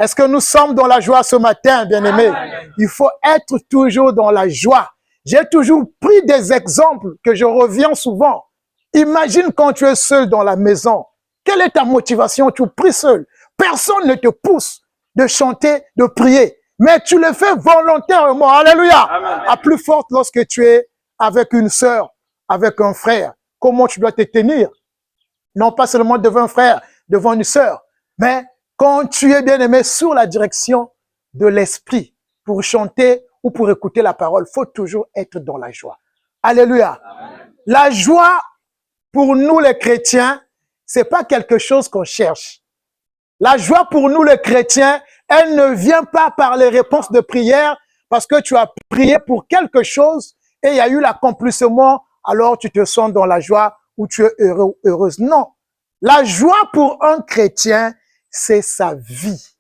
Est-ce que nous sommes dans la joie ce matin, bien-aimés? Il faut être toujours dans la joie. J'ai toujours pris des exemples que je reviens souvent. Imagine quand tu es seul dans la maison. Quelle est ta motivation? Tu pries seul. Personne ne te pousse de chanter, de prier. Mais tu le fais volontairement. Alléluia. Amen. À plus forte lorsque tu es avec une sœur, avec un frère. Comment tu dois te tenir? Non pas seulement devant un frère, devant une sœur. Mais quand tu es bien-aimé sous la direction de l'esprit pour chanter ou pour écouter la parole, il faut toujours être dans la joie. Alléluia. Amen. La joie, pour nous les chrétiens, c'est pas quelque chose qu'on cherche. La joie pour nous les chrétiens, elle ne vient pas par les réponses de prière parce que tu as prié pour quelque chose et il y a eu l'accomplissement, alors tu te sens dans la joie ou tu es heureux, heureuse. Non. La joie pour un chrétien, c'est sa vie.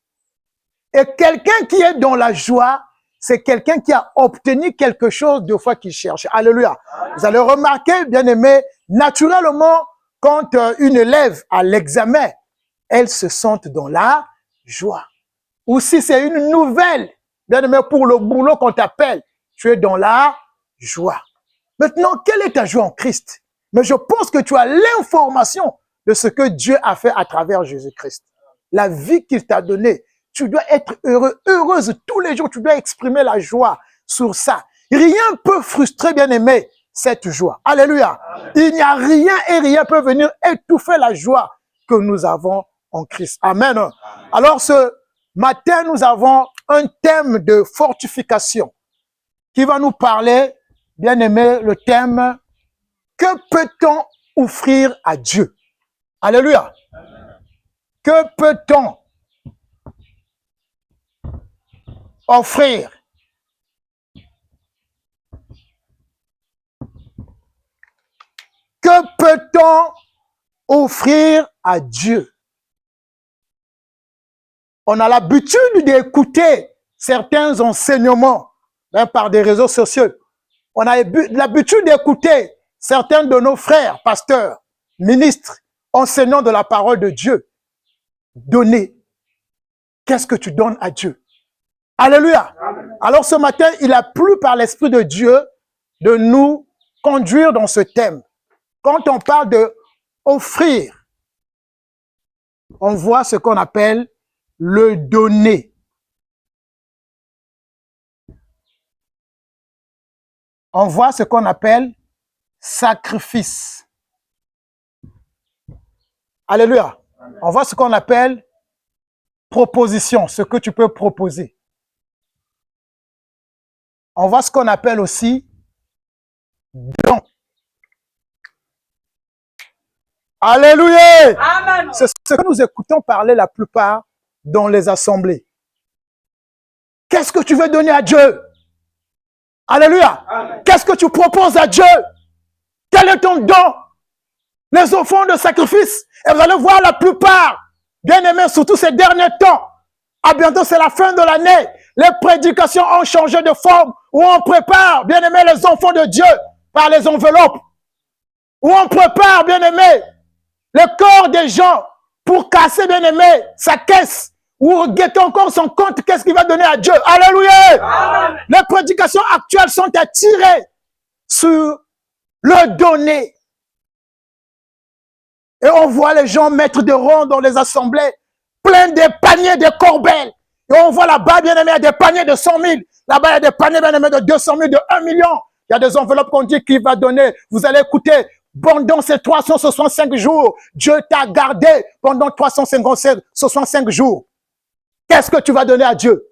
Et quelqu'un qui est dans la joie, c'est quelqu'un qui a obtenu quelque chose de fois qu'il cherche. Alléluia. Vous allez remarquer, bien aimé, naturellement, quand une élève a l'examen, elle se sent dans la joie. Ou si c'est une nouvelle, bien aimé, pour le boulot qu'on t'appelle, tu es dans la joie. Maintenant, quelle est ta joie en Christ? Mais je pense que tu as l'information de ce que Dieu a fait à travers Jésus-Christ. La vie qu'il t'a donnée. Tu dois être heureux, heureuse tous les jours. Tu dois exprimer la joie sur ça. Rien ne peut frustrer, bien-aimé, cette joie. Alléluia. Amen. Il n'y a rien et rien peut venir étouffer la joie que nous avons en Christ. Amen. Amen. Alors ce matin, nous avons un thème de fortification qui va nous parler, bien-aimé, le thème « Que peut-on offrir à Dieu ?» Alléluia. Amen. Que peut-on offrir? Que peut-on offrir à Dieu? On a l'habitude d'écouter certains enseignements hein, par des réseaux sociaux. On a l'habitude d'écouter certains de nos frères, pasteurs, ministres, enseignants de la parole de Dieu. Donner. Qu'est-ce que tu donnes à Dieu? Alléluia. Amen. Alors ce matin, il a plu par l'Esprit de Dieu de nous conduire dans ce thème. Quand on parle de offrir, on voit ce qu'on appelle le donner. On voit ce qu'on appelle sacrifice. Alléluia. Amen. On voit ce qu'on appelle proposition, ce que tu peux proposer. On voit ce qu'on appelle aussi don. Alléluia! Amen. C'est ce que nous écoutons parler la plupart dans les assemblées. Qu'est-ce que tu veux donner à Dieu? Alléluia! Qu'est-ce que tu proposes à Dieu? Quel est ton don? Les offrandes de sacrifice. Et vous allez voir la plupart, bien aimés, surtout ces derniers temps. À bientôt, c'est la fin de l'année. Les prédications ont changé de forme. Où on prépare, bien aimés, les enfants de Dieu par les enveloppes. Où on prépare, bien aimés, le corps des gens pour casser, bien aimé, sa caisse. Ou guetter encore son compte, qu'est-ce qu'il va donner à Dieu? Alléluia! Amen. Les prédications actuelles sont attirées sur le donner. Et on voit les gens mettre des ronds dans les assemblées, plein de paniers, de corbeilles. Et on voit là-bas, bien aimé, il y a des paniers de 100 000. Là-bas, il y a des paniers, bien aimé, de 200 000, de 1 million. Il y a des enveloppes qu'on dit qu'il va donner. Vous allez écouter, pendant ces 365 jours, Dieu t'a gardé pendant 365 jours. Qu'est-ce que tu vas donner à Dieu?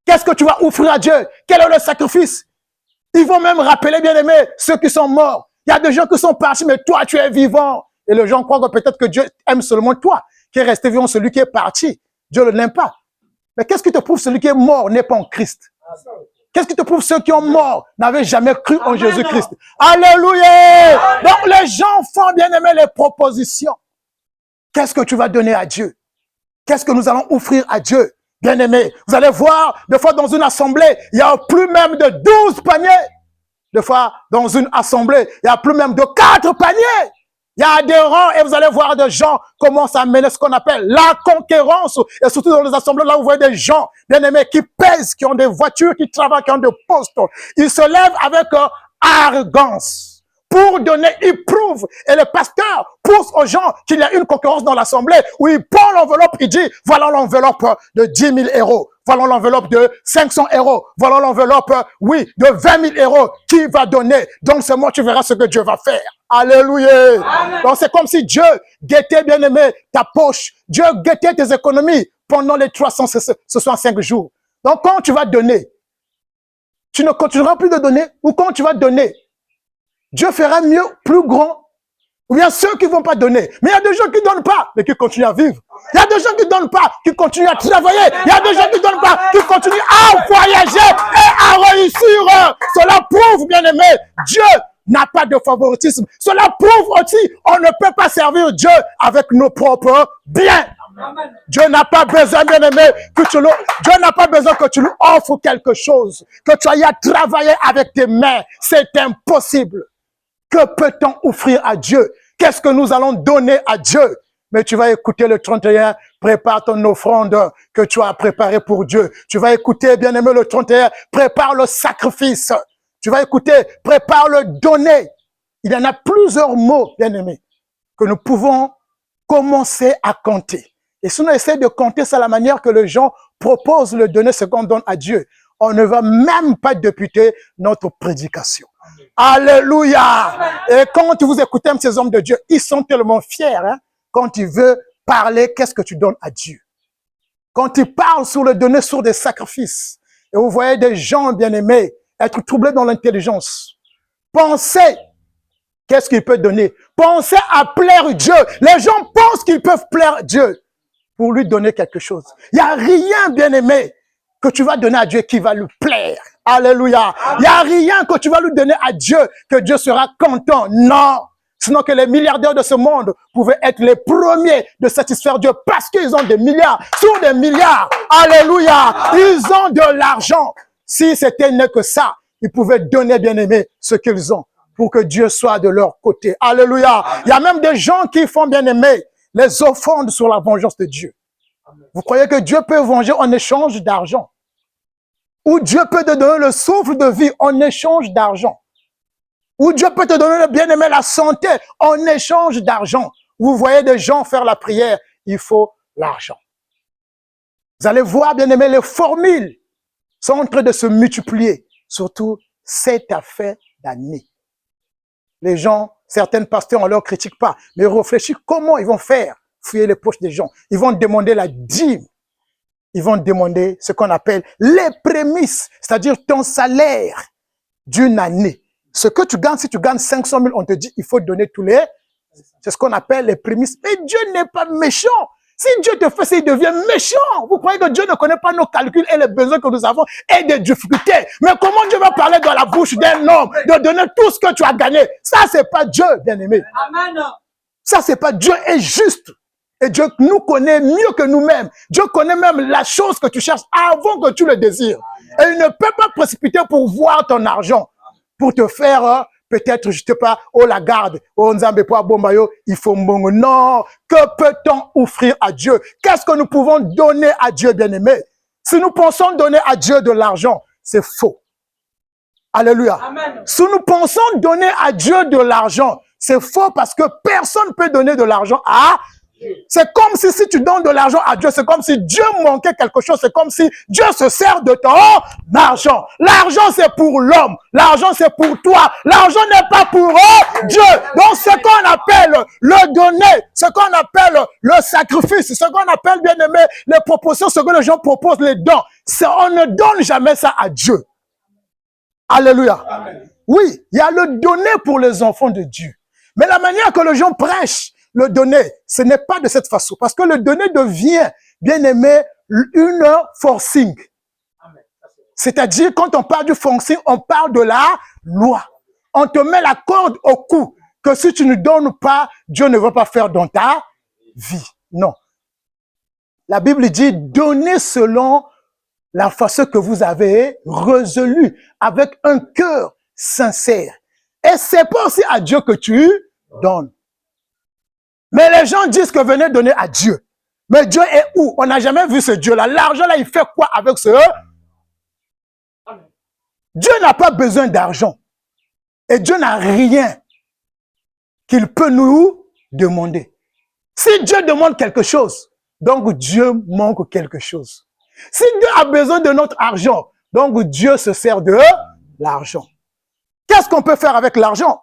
Qu'est-ce que tu vas offrir à Dieu? Quel est le sacrifice? Ils vont même rappeler, bien aimé, ceux qui sont morts. Il y a des gens qui sont partis, mais toi, tu es vivant. Et les gens croient que peut-être que Dieu aime seulement toi, qui est resté vivant, celui qui est parti. Dieu ne l'aime pas. Mais qu'est-ce qui te prouve celui qui est mort n'est pas en Christ? Qu'est-ce qui te prouve ceux qui ont mort n'avaient jamais cru en Jésus-Christ? Alléluia! Donc les gens font, bien aimé, les propositions. Qu'est-ce que tu vas donner à Dieu? Qu'est-ce que nous allons offrir à Dieu? Bien aimé, vous allez voir, des fois dans une assemblée, il n'y a plus même de 12 paniers. Des fois, dans une assemblée, il n'y a plus même de 4 paniers. Il y a des rangs et vous allez voir des gens commencent à mener ce qu'on appelle la conquérance. Et surtout dans les assemblées, là, vous voyez des gens, bien aimés, qui pèsent, qui ont des voitures, qui travaillent, qui ont des postes. Ils se lèvent avec arrogance. Pour donner, ils prouvent. Et le pasteur pousse aux gens qu'il y a une concurrence dans l'assemblée où il prend l'enveloppe, il dit, voilà l'enveloppe de 10 000 euros. Voilà l'enveloppe de 500 euros. Voilà l'enveloppe, oui, de 20 000 euros. Qui va donner? Donc, c'est moi, tu verras ce que Dieu va faire. Alléluia. Amen. Donc, c'est comme si Dieu guettait, bien aimé, ta poche. Dieu guettait tes économies pendant les 365 jours. Donc, quand tu vas donner, tu ne continueras plus de donner, ou quand tu vas donner, Dieu fera mieux, plus grand. Ou bien ceux qui ne vont pas donner. Mais il y a des gens qui ne donnent pas, mais qui continuent à vivre. Il y a des gens qui ne donnent pas, qui continuent à travailler. Il y a des gens qui ne donnent pas, qui continuent à voyager et à réussir. Cela prouve, bien aimé, Dieu n'a pas de favoritisme. Cela prouve aussi, on ne peut pas servir Dieu avec nos propres biens. Dieu n'a pas besoin, bien aimé, Dieu n'a pas besoin que tu lui offres quelque chose, que tu ailles travailler avec tes mains. C'est impossible. Que peut-on offrir à Dieu? Qu'est-ce que nous allons donner à Dieu? Mais tu vas écouter le 31, prépare ton offrande que tu as préparée pour Dieu. Tu vas écouter, bien aimé, le 31, prépare le sacrifice. Tu vas écouter, prépare le donner. Il y en a plusieurs mots, bien aimé, que nous pouvons commencer à compter. Et si on essaie de compter, c'est la manière que les gens proposent le donner, ce qu'on donne à Dieu. On ne va même pas députer notre prédication. Alléluia. Amen. Et quand vous écoutez ces hommes de Dieu, ils sont tellement fiers, hein, quand ils veulent parler, qu'est-ce que tu donnes à Dieu? Quand ils parlent sur le donner sur des sacrifices, et vous voyez des gens bien-aimés être troublés dans l'intelligence. Pensez, qu'est-ce qu'ils peuvent donner? Pensez à plaire Dieu. Les gens pensent qu'ils peuvent plaire Dieu pour lui donner quelque chose. Il n'y a rien, bien-aimé, que tu vas donner à Dieu qui va lui plaire. Alléluia. Il n'y a rien que tu vas lui donner à Dieu que Dieu sera content. Non. Sinon que les milliardaires de ce monde pouvaient être les premiers de satisfaire Dieu parce qu'ils ont des milliards sur des milliards. Alléluia. Ils ont de l'argent. Si c'était n'est que ça, ils pouvaient donner, bien aimé, ce qu'ils ont pour que Dieu soit de leur côté. Alléluia. Il y a même des gens qui font, bien aimé, les offrandes sur la vengeance de Dieu. Vous croyez que Dieu peut venger en échange d'argent? Ou Dieu peut te donner le souffle de vie en échange d'argent? Ou Dieu peut te donner le bien-aimé, la santé en échange d'argent? Vous voyez des gens faire la prière, il faut l'argent. Vous allez voir, bien-aimé, les formules sont en train de se multiplier, surtout cette affaire d'année. Les gens, certains pasteurs, on ne leur critique pas, mais réfléchissent comment ils vont faire fouiller les poches des gens. Ils vont demander la dîme. Ils vont demander ce qu'on appelle les prémices, c'est-à-dire ton salaire d'une année. Ce que tu gagnes, si tu gagnes 500 000, on te dit il faut donner tous les... C'est ce qu'on appelle les prémices. Mais Dieu n'est pas méchant. Si Dieu te fait ça, il devient méchant. Vous croyez que Dieu ne connaît pas nos calculs et les besoins que nous avons et des difficultés. Mais comment Dieu va parler dans la bouche d'un homme de donner tout ce que tu as gagné? Ça, c'est pas Dieu, bien-aimé. Amen. Ça, c'est pas Dieu est juste. Et Dieu nous connaît mieux que nous-mêmes. Dieu connaît même la chose que tu cherches avant que tu le désires. Et il ne peut pas précipiter pour voir ton argent, pour te faire peut-être, je ne sais pas, oh la garde, oh Nzambe pour Bombayo, il faut mbongo. Non, que peut-on offrir à Dieu? Qu'est-ce que nous pouvons donner à Dieu, bien-aimé? Si nous pensons donner à Dieu de l'argent, c'est faux. Alléluia. Amen. Si nous pensons donner à Dieu de l'argent, c'est faux parce que personne ne peut donner de l'argent à C'est comme si tu donnes de l'argent à Dieu, c'est comme si Dieu manquait quelque chose, c'est comme si Dieu se sert de ton argent. L'argent, c'est pour l'homme. L'argent, c'est pour toi. L'argent n'est pas pour Dieu. Donc, ce qu'on appelle le donner, ce qu'on appelle le sacrifice, ce qu'on appelle, bien aimé, les propositions, ce que les gens proposent, les dons, on ne donne jamais ça à Dieu. Alléluia. Amen. Oui, il y a le donner pour les enfants de Dieu. Mais la manière que les gens prêchent, le donner, ce n'est pas de cette façon. Parce que le donner devient, bien aimé, une forcing. C'est-à-dire, quand on parle du forcing, on parle de la loi. On te met la corde au cou. Que si tu ne donnes pas, Dieu ne va pas faire dans ta vie. Non. La Bible dit, donnez selon la façon que vous avez résolu, avec un cœur sincère. Et c'est pas aussi à Dieu que tu donnes. Mais les gens disent que venez donner à Dieu. Mais Dieu est où? On n'a jamais vu ce Dieu-là. L'argent là, il fait quoi avec ce? Dieu n'a pas besoin d'argent. Et Dieu n'a rien qu'il peut nous demander. Si Dieu demande quelque chose, donc Dieu manque quelque chose. Si Dieu a besoin de notre argent, donc Dieu se sert de l'argent. Qu'est-ce qu'on peut faire avec l'argent?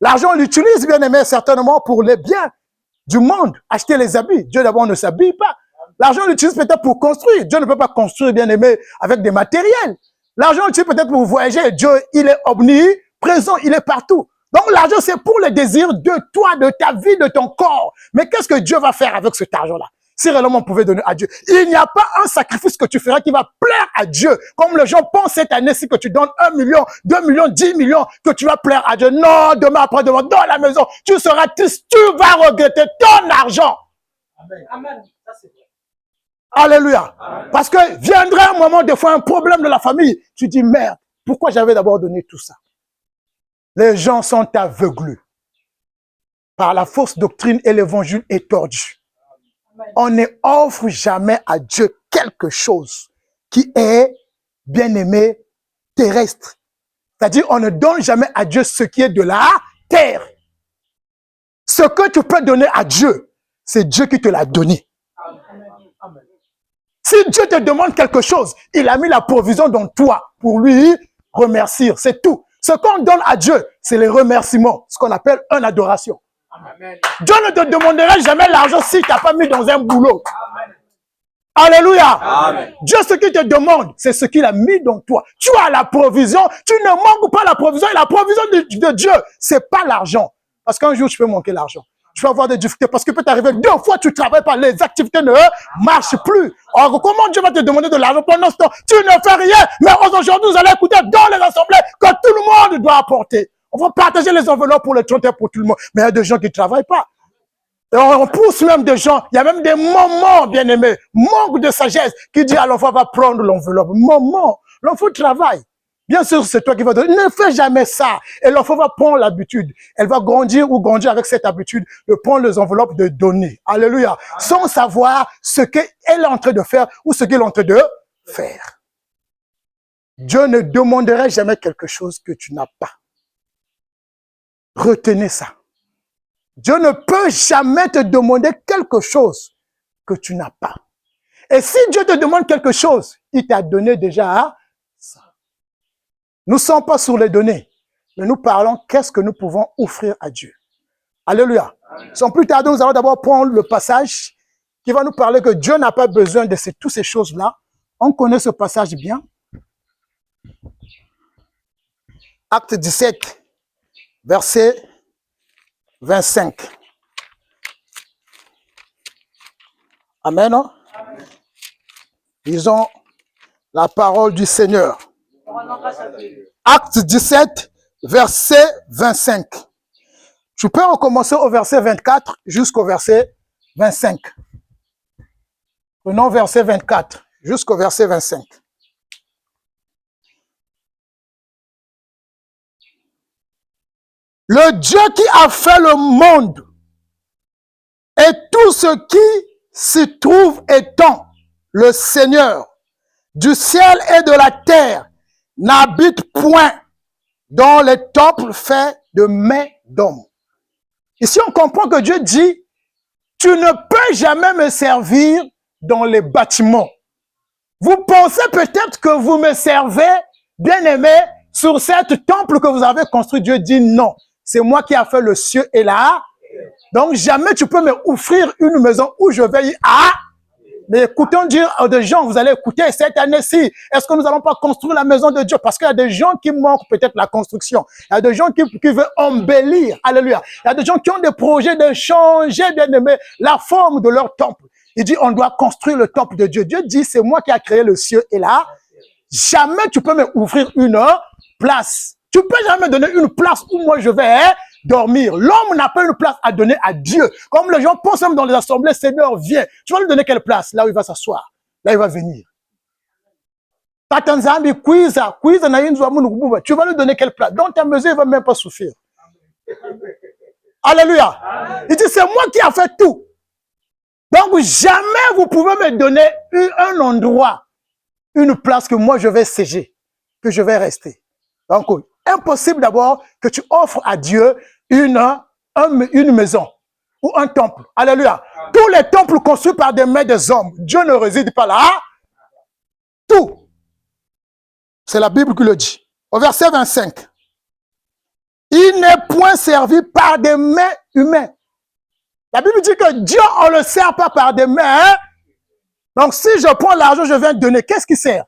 L'argent, on l'utilise, bien aimé, certainement pour les biens du monde. Acheter les habits. Dieu d'abord ne s'habille pas. L'argent, on l'utilise peut-être pour construire. Dieu ne peut pas construire, bien aimé, avec des matériels. L'argent, on l'utilise peut-être pour voyager. Dieu, il est omniprésent, il est partout. Donc l'argent, c'est pour les désirs de toi, de ta vie, de ton corps. Mais qu'est-ce que Dieu va faire avec cet argent-là? Si réellement on pouvait donner à Dieu. Il n'y a pas un sacrifice que tu feras qui va plaire à Dieu. Comme les gens pensent cette année-ci que tu donnes 1 million, 2 millions, 10 millions, que tu vas plaire à Dieu. Non, demain, après-demain, dans la maison, tu seras triste, tu vas regretter ton argent. Amen. Amen. Ça, c'est vrai. Alléluia. Amen. Parce que viendra un moment, des fois, un problème de la famille. Tu dis, merde, pourquoi j'avais d'abord donné tout ça? Les gens sont aveuglés par la fausse doctrine et l'évangile est tordu. On ne offre jamais à Dieu quelque chose qui est, bien aimé, terrestre. C'est-à-dire, on ne donne jamais à Dieu ce qui est de la terre. Ce que tu peux donner à Dieu, c'est Dieu qui te l'a donné. Amen. Si Dieu te demande quelque chose, il a mis la provision dans toi pour lui remercier. C'est tout. Ce qu'on donne à Dieu, c'est les remerciements, ce qu'on appelle une adoration. Amen. Dieu ne te demandera jamais l'argent si tu n'as pas mis dans un boulot. Amen. Alléluia. Amen. Dieu, ce qu'il te demande, c'est ce qu'il a mis dans toi. Tu as la provision, tu ne manques pas la provision. Et la provision de Dieu, ce n'est pas l'argent. Parce qu'un jour, tu peux manquer l'argent. Tu peux avoir des difficultés parce que peut t'arriver 2 fois, tu ne travailles pas, les activités ne marchent plus. Or, comment Dieu va te demander de l'argent pendant ce temps? Tu ne fais rien. Mais aujourd'hui, vous allez écouter dans les assemblées que tout le monde doit apporter. On va partager les enveloppes pour les 30 pour tout le monde. Mais il y a des gens qui ne travaillent pas. Et on pousse même des gens. Il y a même des moments, bien aimés, manque de sagesse, qui dit à l'enfant, va prendre l'enveloppe. Maman, l'enfant travaille. Bien sûr, c'est toi qui vas donner. Ne fais jamais ça. Et l'enfant va prendre l'habitude. Elle va grandir ou grandir avec cette habitude de prendre les enveloppes, de donner. Alléluia. Sans savoir ce qu'elle est en train de faire ou ce qu'elle est en train de faire. Dieu ne demanderait jamais quelque chose que tu n'as pas. Retenez ça. Dieu ne peut jamais te demander quelque chose que tu n'as pas. Et si Dieu te demande quelque chose, il t'a donné déjà ça. Nous ne sommes pas sur les données, mais nous parlons qu'est-ce que nous pouvons offrir à Dieu. Alléluia. Sans plus tarder, nous allons d'abord prendre le passage qui va nous parler que Dieu n'a pas besoin de toutes ces choses-là. On connaît ce passage bien. Acte 17, verset 25. Amen. Amen. Lisons la parole du Seigneur. Acte 17, verset 25. Tu peux recommencer au verset 24 jusqu'au verset 25. Prenons verset 24 jusqu'au verset 25. Le Dieu qui a fait le monde et tout ce qui s'y trouve étant le Seigneur du ciel et de la terre, n'habite point dans les temples faits de mains d'hommes. Ici, on comprend que Dieu dit, tu ne peux jamais me servir dans les bâtiments. Vous pensez peut-être que vous me servez, bien aimé, sur cet temple que vous avez construit. Dieu dit non, c'est moi qui ai fait le ciel et là. Donc, jamais tu peux me offrir une maison où je vais y Mais écoutons dire à des gens, vous allez écouter cette année-ci, est-ce que nous n'allons pas construire la maison de Dieu? Parce qu'il y a des gens qui manquent peut-être la construction. Il y a des gens qui veulent embellir. Alléluia. Il y a des gens qui ont des projets de changer, bien aimé, la forme de leur temple. Il dit, on doit construire le temple de Dieu. Dieu dit, c'est moi qui ai créé le ciel et là. Jamais tu peux me ouvrir une place. Tu peux jamais me donner une place où moi je vais dormir. L'homme n'a pas une place à donner à Dieu. Comme les gens pensent même dans les assemblées, Seigneur, viens. Tu vas lui donner quelle place? Là où il va s'asseoir. Là, il va venir. Tu vas lui donner quelle place? Dans ta mesure, il ne va même pas souffrir. Alléluia. Amen. Il dit, c'est moi qui ai fait tout. Donc, jamais vous pouvez me donner un endroit, une place que moi je vais siéger, que je vais rester. Donc, impossible d'abord que tu offres à Dieu une maison ou un temple. Alléluia. Amen. Tous les temples construits par des mains des hommes, Dieu ne réside pas là. Tout. C'est la Bible qui le dit. Au verset 25. Il n'est point servi par des mains humaines. La Bible dit que Dieu, on ne le sert pas par des mains. Hein? Donc, si je prends l'argent, je viens donner, qu'est-ce qui sert?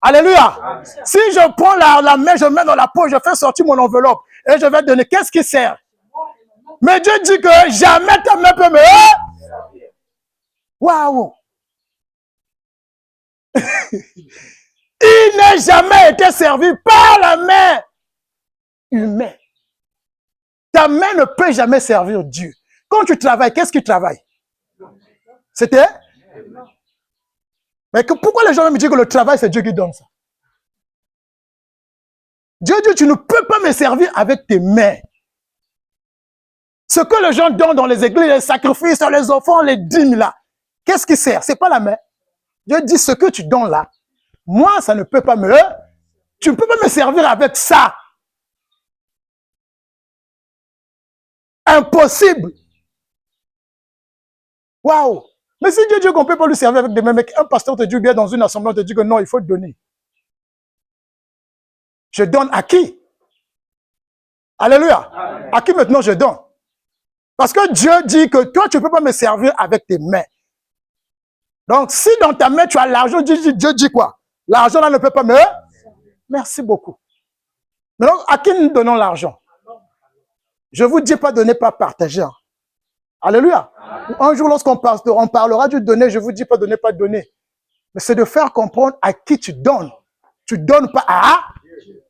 Alléluia. Si je prends la main, je mets dans la poche, je fais sortir mon enveloppe et je vais donner, qu'est-ce qui sert? Mais Dieu dit que jamais ta main peut me... Waouh! Il n'a jamais été servi par la main humaine. Ta main ne peut jamais servir Dieu. Quand tu travailles, qu'est-ce que tu travailles? C'était? Mais pourquoi les gens me disent que le travail, c'est Dieu qui donne ça? Dieu dit, tu ne peux pas me servir avec tes mains. Ce que les gens donnent dans les églises, les sacrifices, les enfants, les dîmes là, qu'est-ce qui sert? C'est pas la main. Dieu dit, ce que tu donnes là, moi, ça ne peut pas me... Tu ne peux pas me servir avec ça. Impossible. Waouh. Mais si Dieu dit qu'on ne peut pas lui servir avec des mains, mais un pasteur te dit bien dans une assemblée, on te dit que non, il faut donner. Je donne à qui? Alléluia. Amen. À qui maintenant je donne? Parce que Dieu dit que toi, tu ne peux pas me servir avec tes mains. Donc, si dans ta main, tu as l'argent, Dieu dit quoi? L'argent là ne peut pas me... Merci beaucoup. Maintenant, à qui nous donnons l'argent? Je ne vous dis pas donner, pas partager. Alléluia. Amen. Un jour, lorsqu'on parlera du donner, je ne vous dis pas donner, pas donner. Mais c'est de faire comprendre à qui tu donnes. Tu ne donnes pas à...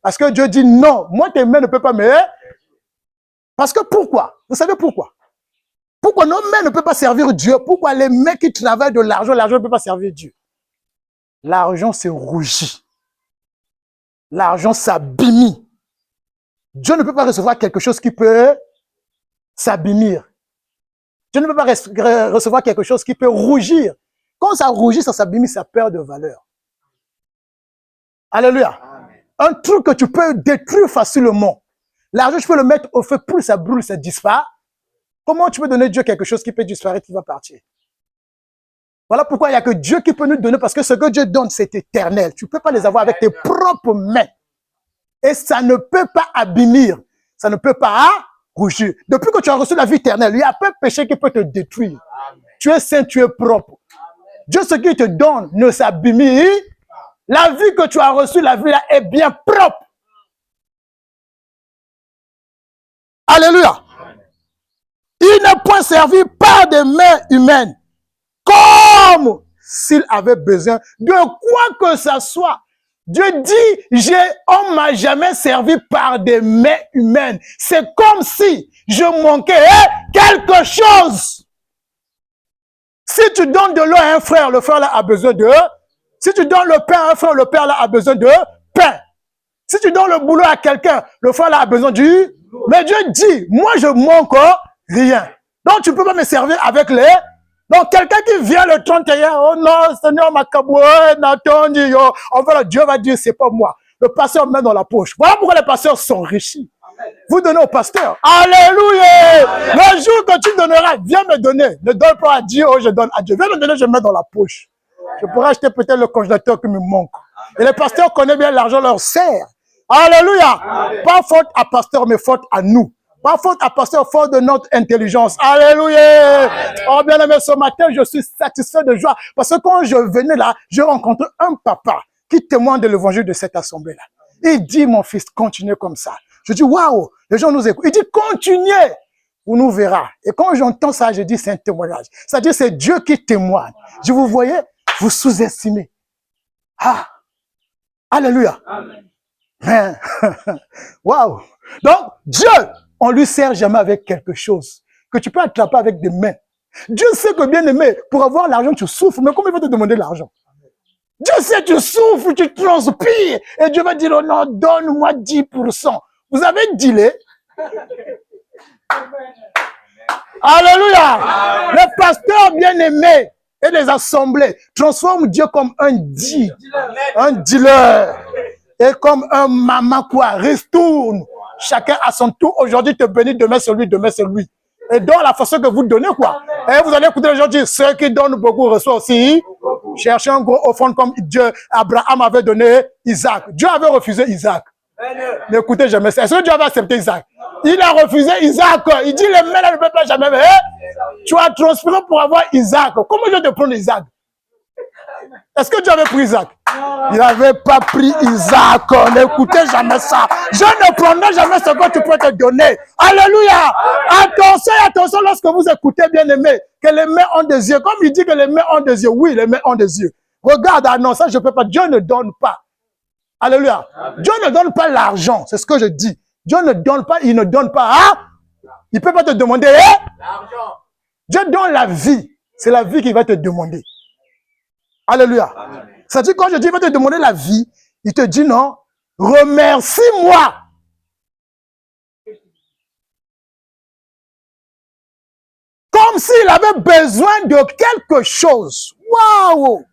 Parce que Dieu dit non, moi tes mains ne peuvent pas me... Parce que pourquoi? Vous savez pourquoi? Pourquoi nos mains ne peuvent pas servir Dieu? Pourquoi les mains qui travaillent de l'argent ne peut pas servir Dieu? L'argent se rougit. L'argent s'abîme. Dieu ne peut pas recevoir quelque chose qui peut s'abîmir. Dieu ne peut pas recevoir quelque chose qui peut rougir. Quand ça rougit, ça s'abîme, ça perd de valeur. Alléluia. Un truc que tu peux détruire facilement. L'argent, tu peux le mettre au feu, plus ça brûle, ça disparaît. Comment tu peux donner à Dieu quelque chose qui peut disparaître, qui va partir? Voilà pourquoi il n'y a que Dieu qui peut nous donner, parce que ce que Dieu donne, c'est éternel. Tu ne peux pas les avoir avec tes propres mains. Et ça ne peut pas abîmer. Ça ne peut pas rougir. Depuis que tu as reçu la vie éternelle, il n'y a pas de péché qui peut te détruire. Amen. Tu es saint, tu es propre. Amen. Dieu, ce qu'il te donne, ne s'abîme. La vie que tu as reçue, la vie là, est bien propre. Alléluia. Amen. Il n'est point servi par des mains humaines, comme s'il avait besoin de quoi que ce soit. Dieu dit, on ne m'a jamais servi par des mains humaines. C'est comme si je manquais quelque chose. Si tu donnes de l'eau à un frère, le frère là a besoin de... Si tu donnes le pain à un frère, le père là a besoin de pain. Si tu donnes le boulot à quelqu'un, le frère là a besoin du... Mais Dieu dit, moi je manque rien. Donc tu ne peux pas me servir avec les... Donc quelqu'un qui vient le 31, oh non, Seigneur Makaboué, Nathan, Dieu va dire, c'est pas moi. Le pasteur met dans la poche. Voilà pourquoi les pasteurs sont riches. Vous donnez au pasteur. Alléluia. Amen. Le jour que tu donneras, viens me donner. Ne donne pas à Dieu, oh, je donne à Dieu. Viens me donner, je mets dans la poche. Je pourrais acheter peut-être le congélateur qui me manque. Et les pasteurs connaissent bien l'argent, leur sert. Alléluia. Amen. Pas faute à pasteur, mais faute à nous. Pas faute à pasteur, faute de notre intelligence. Alléluia. Amen. Oh bien aimé, ce matin, je suis satisfait de joie. Parce que quand je venais là, je rencontre un papa qui témoigne de l'évangile de cette assemblée-là. Il dit, mon fils, continuez comme ça. Je dis, waouh, les gens nous écoutent. Il dit, continuez, vous nous verrez. Et quand j'entends ça, je dis, c'est un témoignage. C'est-à-dire, c'est Dieu qui témoigne. Je vous voyais, vous sous-estimez. Ah, alléluia. Amen. Waouh. Donc, Dieu, on lui sert jamais avec quelque chose que tu peux attraper avec des mains. Dieu sait que, bien aimé, pour avoir l'argent, tu souffres. Mais comment il va te demander l'argent? Dieu sait, tu souffres, tu transpires. Et Dieu va dire, oh non, donne-moi 10%. Vous avez dealé. Alléluia. Les pasteurs bien-aimés et les assemblées transforment Dieu comme un dealer. Et comme un maman quoi, ristourne. Chacun à son tour. Aujourd'hui te bénit, demain c'est lui, demain c'est lui. Et dans la façon que vous donnez quoi. Et vous allez écouter les gens dire, ceux qui donnent beaucoup reçoivent aussi. Cherchez un gros offrande comme Dieu, Abraham avait donné Isaac. Dieu avait refusé Isaac. N'écoutez jamais ça. Est-ce que Dieu avait accepté Isaac? Il a refusé Isaac. Il dit, les mains ne peuvent pas jamais. Tu as transpiré pour avoir Isaac. Comment je vais te prendre Isaac? Est-ce que Dieu avait pris Isaac? Il n'avait pas pris Isaac. N'écoutez jamais ça. Je ne prendrai jamais ce que tu peux te donner. Alléluia. Attention, attention lorsque vous écoutez, bien aimé, que les mains ont des yeux. Comme il dit que les mains ont des yeux. Oui, les mains ont des yeux. Regarde, ah non, ça je ne peux pas. Dieu ne donne pas. Alléluia. Dieu ne donne pas l'argent. C'est ce que je dis. Dieu ne donne pas, il ne donne pas. Hein? Il ne peut pas te demander l'argent. Dieu donne la vie. C'est la vie qu'il va te demander. Alléluia. C'est-à-dire quand je dis il va te demander la vie, il te dit non, remercie-moi. Comme s'il avait besoin de quelque chose. Waouh!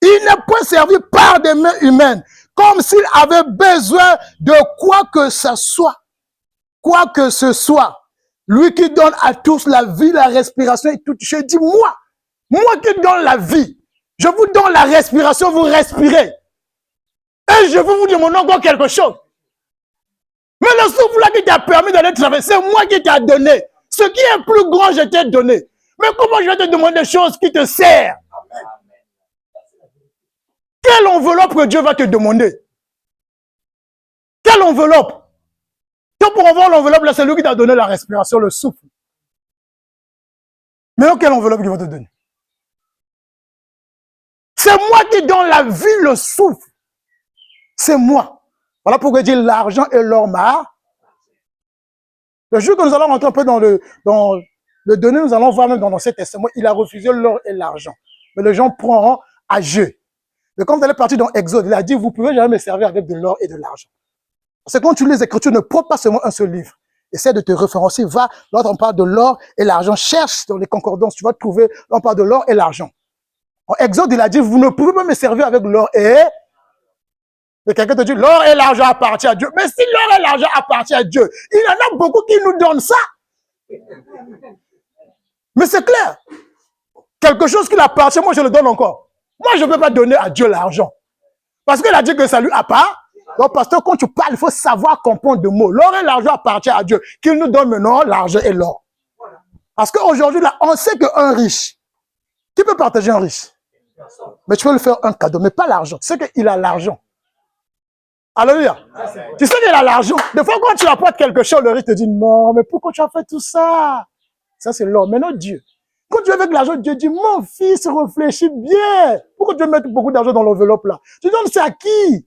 Il ne peut servir par des mains humaines. Comme s'il avait besoin de quoi que ce soit. Quoi que ce soit. Lui qui donne à tous la vie, la respiration et tout. Je dis moi qui donne la vie. Je vous donne la respiration, vous respirez. Et je veux vous demander encore quelque chose. Mais le souffle là qui t'a permis d'aller traverser, c'est moi qui t'a donné. Ce qui est plus grand, je t'ai donné. Mais comment je vais te demander des choses qui te servent? Quelle enveloppe que Dieu va te demander? Quelle enveloppe? Toi, pour avoir l'enveloppe, là, c'est lui qui t'a donné la respiration, le souffle. Mais quelle enveloppe il va te donner? C'est moi qui donne la vie, le souffle. C'est moi. Voilà pourquoi il dit l'argent et l'or m'a. Le jour que nous allons rentrer un peu dans le donner, nous allons voir même dans l'Ancien Testament, il a refusé l'or et l'argent. Mais les gens prennent à jeu. Mais quand vous allez partir dans Exode, il a dit, vous ne pouvez jamais me servir avec de l'or et de l'argent. Parce que quand tu lis les Écritures, ne prends pas seulement un seul livre. Essaie de te référencer, va, là on parle de l'or et l'argent, cherche dans les concordances, tu vas trouver, là on parle de l'or et l'argent. En Exode, il a dit, vous ne pouvez pas me servir avec l'or et quelqu'un te dit, l'or et l'argent appartient à Dieu. Mais si l'or et l'argent appartient à Dieu, il y en a beaucoup qui nous donnent ça. Mais c'est clair. Quelque chose qui appartient, moi je le donne encore. Moi je ne peux pas donner à Dieu l'argent. Parce qu'il a dit que ça lui appartient. Donc, pasteur, quand tu parles, il faut savoir comprendre de mots. L'or et l'argent appartient à Dieu. Qu'il nous donne maintenant l'argent et l'or. Parce qu'aujourd'hui, là, on sait qu'un riche, qui peut partager un riche? Mais tu peux lui faire un cadeau, mais pas l'argent. Tu sais qu'il a l'argent. Alléluia. Tu sais qu'il a l'argent. Des fois, quand tu apportes quelque chose, le riche te dit, non, mais pourquoi tu as fait tout ça? Ça, c'est l'or. Maintenant, Dieu. Quand tu es avec l'argent, Dieu dit, mon fils, réfléchis bien. Pourquoi tu veux mettre beaucoup d'argent dans l'enveloppe là? Tu donnes ça à qui?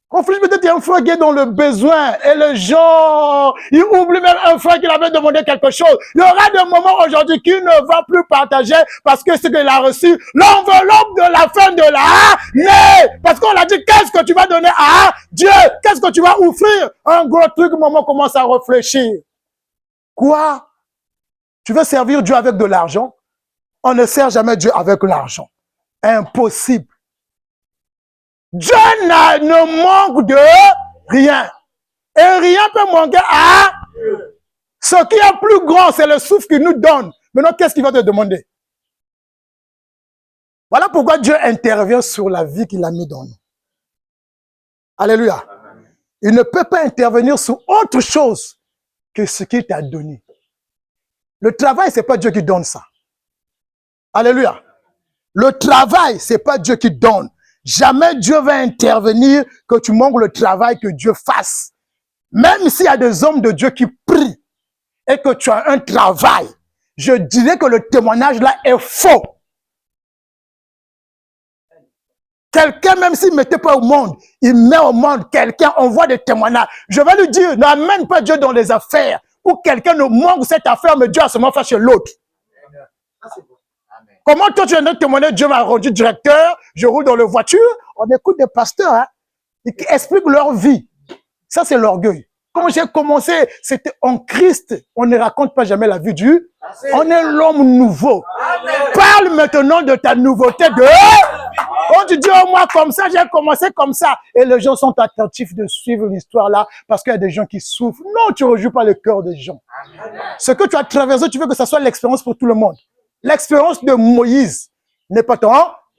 Conflit, peut-être il y a un frère qui est dans le besoin et le genre, il oublie même un frère qui avait demandé quelque chose. Il y aura des moments aujourd'hui qu'il ne va plus partager parce que c'est qu'il a reçu l'enveloppe de la fin de l'année. Parce qu'on a dit, qu'est-ce que tu vas donner à Dieu? Qu'est-ce que tu vas offrir? Un gros truc, maman commence à réfléchir. Quoi? Tu veux servir Dieu avec de l'argent? On ne sert jamais Dieu avec l'argent. Impossible. Dieu ne manque de rien. Et rien peut manquer à Dieu. Ce qui est plus grand, c'est le souffle qu'il nous donne. Maintenant, qu'est-ce qu'il va te demander? Voilà pourquoi Dieu intervient sur la vie qu'il a mis dans nous. Alléluia. Il ne peut pas intervenir sur autre chose que ce qu'il t'a donné. Le travail, ce n'est pas Dieu qui donne ça. Alléluia. Le travail, ce n'est pas Dieu qui donne. Jamais Dieu va intervenir que tu manques le travail que Dieu fasse. Même s'il y a des hommes de Dieu qui prient et que tu as un travail, je dirais que le témoignage là est faux. Quelqu'un, même s'il ne mettait pas au monde, il met au monde quelqu'un, on voit des témoignages. Je vais lui dire, n'amène pas Dieu dans les affaires où quelqu'un ne manque cette affaire, mais Dieu a seulement fait chez l'autre. Comment toi tu viens de témoigner, Dieu m'a rendu directeur, je roule dans la voiture, on écoute des pasteurs, hein, qui expliquent leur vie. Ça c'est l'orgueil. Quand j'ai commencé, c'était en Christ. On ne raconte pas jamais la vie du. On est l'homme nouveau. Parle maintenant de ta nouveauté de. Quand tu dis, oh, moi, comme ça, j'ai commencé comme ça. Et les gens sont attentifs de suivre l'histoire là parce qu'il y a des gens qui souffrent. Non, tu ne rejoues pas le cœur des gens. Ce que tu as traversé, tu veux que ça soit l'expérience pour tout le monde. L'expérience de Moïse n'est pas ton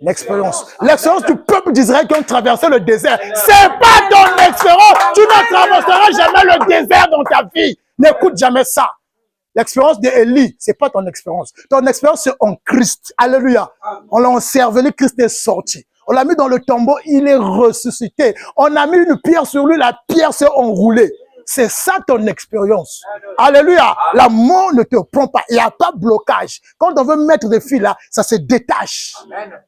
expérience. L'expérience du peuple d'Israël qui ont traversé le désert. C'est pas ton expérience. Tu ne traverseras jamais le désert dans ta vie. N'écoute jamais ça. L'expérience d'Élie, c'est pas ton expérience. Ton expérience, c'est en Christ. Alléluia. On l'a encervelé, Christ est sorti. On l'a mis dans le tombeau, il est ressuscité. On a mis une pierre sur lui, la pierre s'est enroulée. C'est ça ton expérience. Alléluia. La mort ne te prend pas. Il n'y a pas de blocage. Quand on veut mettre des fils là, ça se détache. Amen.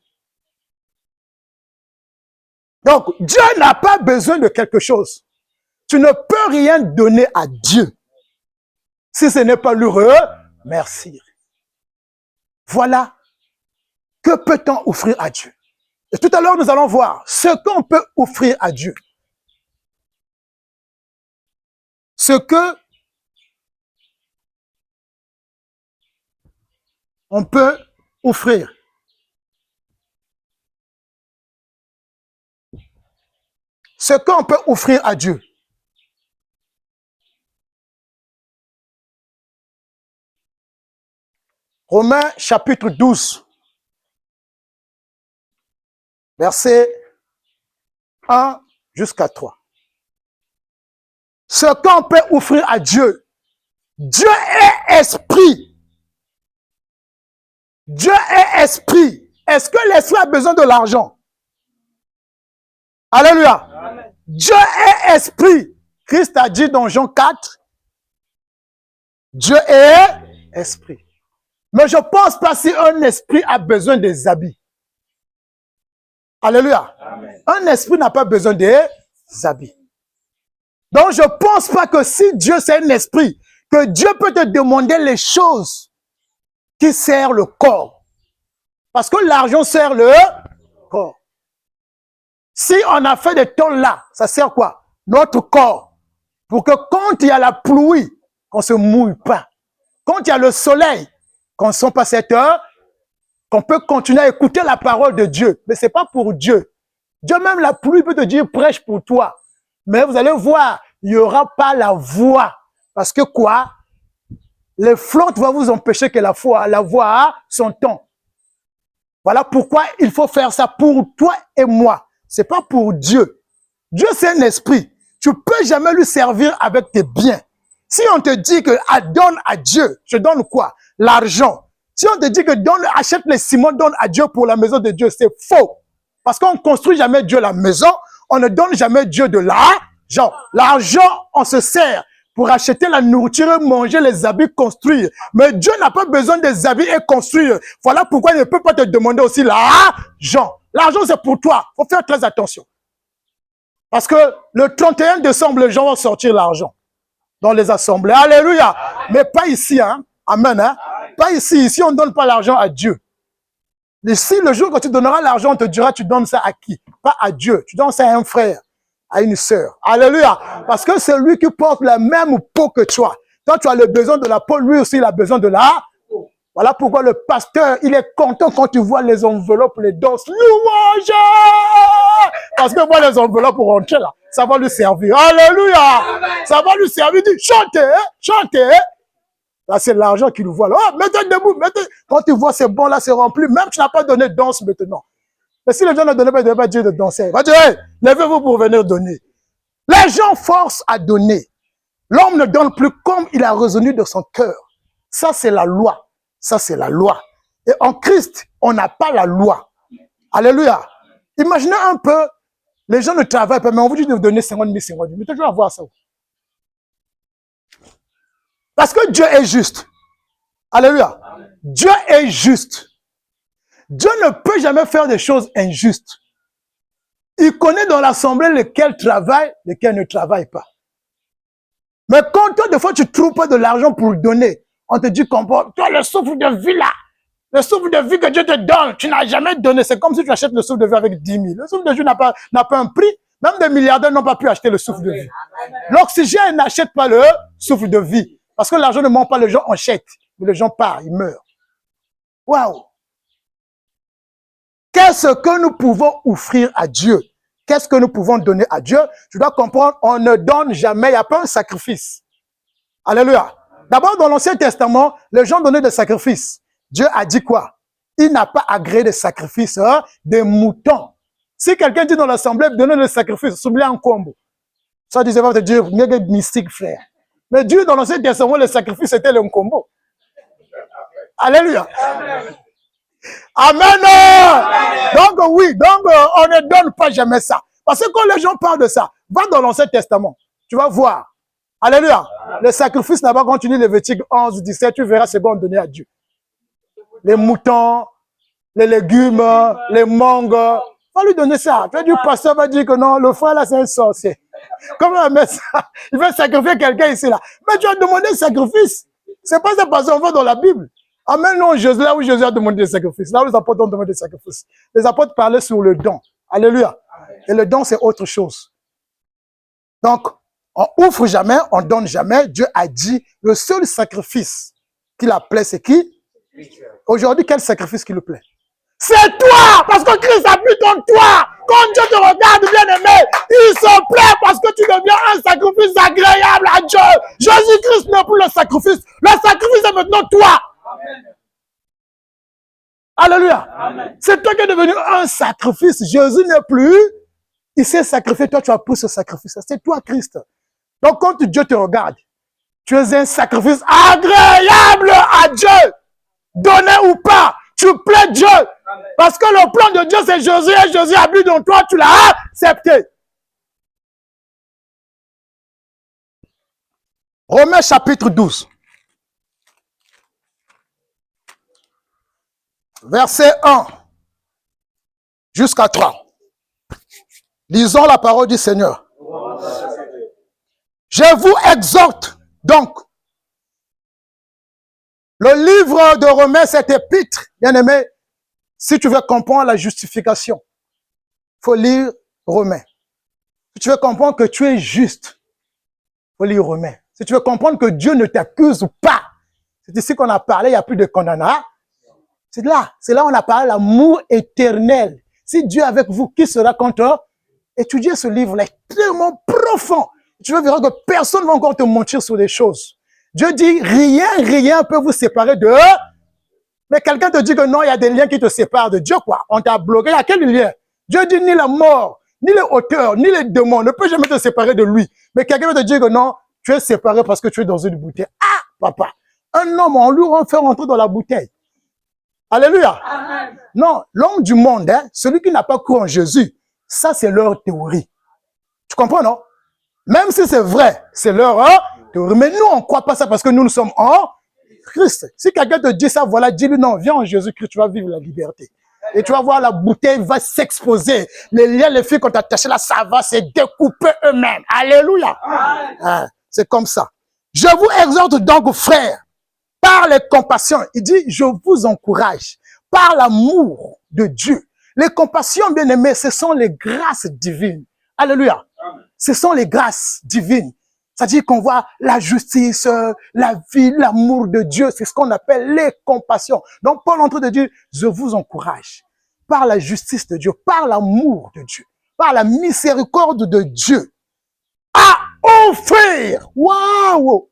Donc, Dieu n'a pas besoin de quelque chose. Tu ne peux rien donner à Dieu. Si ce n'est pas l'heureux, merci. Voilà. Que peut-on offrir à Dieu? Et tout à l'heure, nous allons voir ce qu'on peut offrir à Dieu. Ce que on peut offrir. Ce qu'on peut offrir à Dieu. Romains chapitre 12, versets 1 jusqu'à 3. Ce qu'on peut offrir à Dieu. Dieu est esprit. Dieu est esprit. Est-ce que l'esprit a besoin de l'argent? Alléluia. Amen. Dieu est esprit. Christ a dit dans Jean 4, Dieu est esprit. Mais je ne pense pas si un esprit a besoin des habits. Alléluia. Amen. Un esprit n'a pas besoin des habits. Donc je ne pense pas que si Dieu c'est un esprit, que Dieu peut te demander les choses qui servent le corps. Parce que l'argent sert le corps. Si on a fait des tôles là, ça sert quoi? Notre corps. Pour que quand il y a la pluie, qu'on ne se mouille pas. Quand il y a le soleil, qu'on ne sent pas cette heure, qu'on peut continuer à écouter la parole de Dieu. Mais ce n'est pas pour Dieu. Dieu même, la pluie peut te dire prêche pour toi. Mais vous allez voir, il n'y aura pas la voix. Parce que quoi? Les flottes vont vous empêcher que la voix a son temps. Voilà pourquoi il faut faire ça pour toi et moi. Ce n'est pas pour Dieu. Dieu, c'est un esprit. Tu ne peux jamais lui servir avec tes biens. Si on te dit que donne à Dieu, je donne quoi? L'argent. Si on te dit que achète les ciments, donne à Dieu pour la maison de Dieu, c'est faux. Parce qu'on ne construit jamais Dieu la maison, on ne donne jamais Dieu de l'argent. L'argent, on se sert pour acheter la nourriture, manger les habits, construire. Mais Dieu n'a pas besoin des habits et construire. Voilà pourquoi il ne peut pas te demander aussi l'argent. L'argent, c'est pour toi. Il faut faire très attention. Parce que le 31 décembre, les gens vont sortir l'argent dans les assemblées. Alléluia. Mais pas ici, hein. Amen, hein. Pas ici. Ici, on ne donne pas l'argent à Dieu. Ici, le jour que tu donneras l'argent, on te dira, tu donnes ça à qui? Pas à Dieu. Tu donnes ça à un frère, à une sœur. Alléluia. Parce que c'est lui qui porte la même peau que toi. Toi, tu as le besoin de la peau, lui aussi, il a besoin de la peau. Voilà pourquoi le pasteur, il est content quand tu vois les enveloppes, les danses. Louange! Parce que moi, les enveloppes pour rentrer là, ça va lui servir. Alléluia! Ça va lui servir. Il dit, chantez, chantez. Là, c'est l'argent qu'il nous voit. Là. Oh, mettez debout, mettez. Quand tu vois, c'est bon, là, c'est rempli. Même tu n'as pas donné de danse maintenant. Mais si les gens ne donnaient pas, ils ne devaient pas dire de danser. Il va dire, hey, levez-vous pour venir donner. Les gens forcent à donner. L'homme ne donne plus comme il a résolu de son cœur. Ça, c'est la loi. Ça, c'est la loi. Et en Christ, on n'a pas la loi. Alléluia. Imaginez un peu, les gens ne travaillent pas, mais on vous dit de donner 50 000, 50 000. Mais tu vas voir ça. Parce que Dieu est juste. Alléluia. Amen. Dieu est juste. Dieu ne peut jamais faire des choses injustes. Il connaît dans l'assemblée lesquels travaillent, lesquels ne travaillent pas. Mais quand toi, des fois, tu ne trouves pas de l'argent pour donner, on te dit, comporte, toi, le souffle de vie là, le souffle de vie que Dieu te donne, tu n'as jamais donné. C'est comme si tu achètes le souffle de vie avec 10 000. Le souffle de vie n'a pas un prix. Même des milliardaires n'ont pas pu acheter le souffle de vie. L'oxygène n'achète pas le souffle de vie. Parce que l'argent ne ment pas, les gens achètent. Mais les gens partent, ils meurent. Waouh! Qu'est-ce que nous pouvons offrir à Dieu? Qu'est-ce que nous pouvons donner à Dieu? Tu dois comprendre, on ne donne jamais, il n'y a pas un sacrifice. Alléluia. D'abord, dans l'Ancien Testament, les gens donnaient des sacrifices. Dieu a dit quoi? Il n'a pas agréé des sacrifices, des moutons. Si quelqu'un dit dans l'assemblée, donner des sacrifices, s'oublier un combo. Ça disait pas de Dieu, il y a des mystiques, frère. Mais Dieu, dans l'Ancien Testament, les sacrifices, c'était le combo. Alléluia. Amen. Donc, oui, on ne donne pas jamais ça. Parce que quand les gens parlent de ça, va dans l'Ancien Testament, tu vas voir. Alléluia. Le sacrifice là-bas, quand tu lis Lévitique 11, 17, tu verras ce qu'on donnait à Dieu. Les moutons, les légumes, les mangues. Va lui donner ça. Tu as dit, le pasteur va dire que non, le frère là, c'est un sorcier. Comment il met ça? Il veut sacrifier quelqu'un ici là. Mais tu as demandé un sacrifice. C'est pas ça parce qu'on va dans la Bible. Amen, non, là où Jésus a demandé des sacrifices. Là où les apôtres ont demandé des sacrifices. Les apôtres parlaient sur le don. Alléluia. Et le don, c'est autre chose. Donc, on ouvre jamais, on donne jamais. Dieu a dit, le seul sacrifice qu'il a plaît, c'est qui? Aujourd'hui, quel sacrifice qui lui plaît? C'est toi! Parce que Christ habite en toi! Quand Dieu te regarde, bien aimé, il se plaît parce que tu deviens un sacrifice agréable à Dieu. Jésus-Christ n'est plus le sacrifice. Le sacrifice est maintenant toi. Amen. Alléluia. C'est toi qui es devenu un sacrifice. Jésus n'est plus. Il s'est sacrifié. Toi, tu as pris ce sacrifice. C'est toi, Christ. Donc, quand Dieu te regarde, tu es un sacrifice agréable à Dieu. Donné ou pas, tu plais Dieu. Parce que le plan de Dieu, c'est Jésus. Et Jésus habite dans toi. Tu l'as accepté. Romains chapitre 12. Verset 1 jusqu'à 3. Lisons la parole du Seigneur. Je vous exhorte donc. Le livre de Romains, cet épître, bien aimé, si tu veux comprendre la justification, il faut lire Romains. Si tu veux comprendre que tu es juste, il faut lire Romains. Si tu veux comprendre que Dieu ne t'accuse pas, c'est ici qu'on a parlé, il n'y a plus de condamnation. C'est là on a parlé de l'amour éternel. Si Dieu est avec vous, qui sera contre? Étudiez ce livre-là, tellement profond. Tu vas voir que personne ne va encore te mentir sur les choses. Dieu dit, rien peut vous séparer de eux. Mais quelqu'un te dit que non, il y a des liens qui te séparent de Dieu, quoi. On t'a bloqué. Il y a quel lien? Dieu dit ni la mort, ni les hauteurs, ni les démons ne peuvent jamais te séparer de lui. Mais quelqu'un va te dire que non, tu es séparé parce que tu es dans une bouteille. Ah, papa. Un homme, on lui fait rentrer dans la bouteille. Alléluia. Amen. Non, l'homme du monde, celui qui n'a pas cru en Jésus, ça c'est leur théorie. Tu comprends, non? Même si c'est vrai, c'est leur théorie. Mais nous, on ne croit pas ça parce que nous sommes en Christ. Si quelqu'un te dit ça, voilà, dis-lui non, viens en Jésus-Christ, tu vas vivre la liberté. Et tu vas voir la bouteille va s'exposer. Les liens, les fils qu'on t'a attachés là, ça va se découper eux-mêmes. Alléluia. C'est comme ça. Je vous exhorte donc, frères, par les compassions, il dit, je vous encourage, par l'amour de Dieu. Les compassions, bien aimés, ce sont les grâces divines. Alléluia. Amen. Ce sont les grâces divines. C'est-à-dire qu'on voit la justice, la vie, l'amour de Dieu. C'est ce qu'on appelle les compassions. Donc, Paul est en train de dire, je vous encourage, par la justice de Dieu, par l'amour de Dieu, par la miséricorde de Dieu, à offrir. Waouh!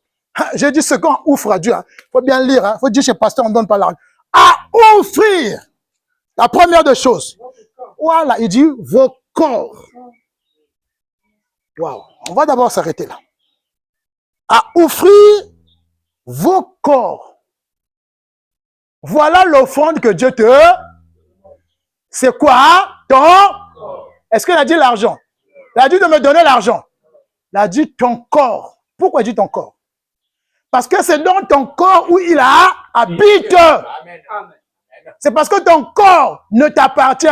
J'ai dit ce qu'on offre à Dieu. Il faut bien lire. Il faut dire chez pasteur, on ne donne pas l'argent. À offrir. La première des choses. Voilà, il dit vos corps. Waouh. On va d'abord s'arrêter là. À offrir vos corps. Voilà l'offrande que Dieu te... C'est quoi? Ton... Est-ce qu'il a dit l'argent? Il a dit de me donner l'argent. Il a dit ton corps. Pourquoi il dit ton corps? Parce que c'est dans ton corps où il habite. C'est parce que ton corps ne t'appartient.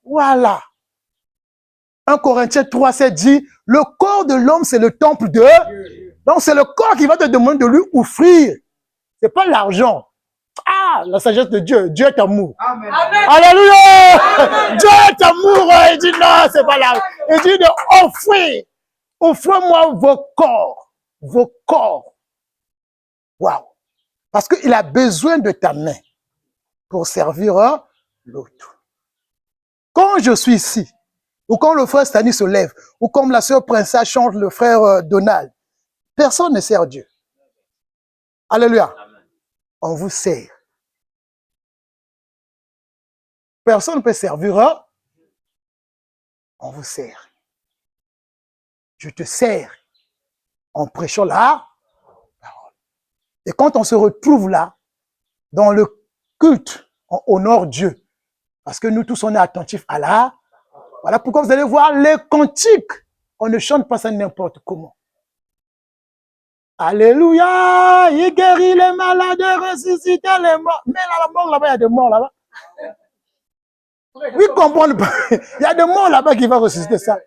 Voilà. 1 Corinthiens 3, 7 dit, le corps de l'homme, c'est le temple de... Donc, c'est le corps qui va te demander de lui offrir. Ce n'est pas l'argent. Ah, la sagesse de Dieu. Dieu est amour. Amen. Alléluia. Amen. Dieu est amour. Il dit non, c'est pas là. Il dit de offrir. Offrez-moi vos corps. Vos corps. Waouh. Parce qu'il a besoin de ta main pour servir l'autre. Quand je suis ici, ou quand le frère Stani se lève, ou comme la sœur Princesse chante le frère Donald, personne ne sert Dieu. Alléluia. On vous sert. Personne ne peut servir. On vous sert. Je te sers en prêchant la parole. Et quand on se retrouve là, dans le culte, on honore Dieu. Parce que nous tous, on est attentifs à la. Voilà pourquoi vous allez voir les cantiques. On ne chante pas ça n'importe comment. Alléluia, il guérit les malades, ressuscite les morts. Mais là, la mort là-bas, il y a des morts là-bas. Oui, comprendre pas. Il y a des morts là-bas qui vont ressusciter ça.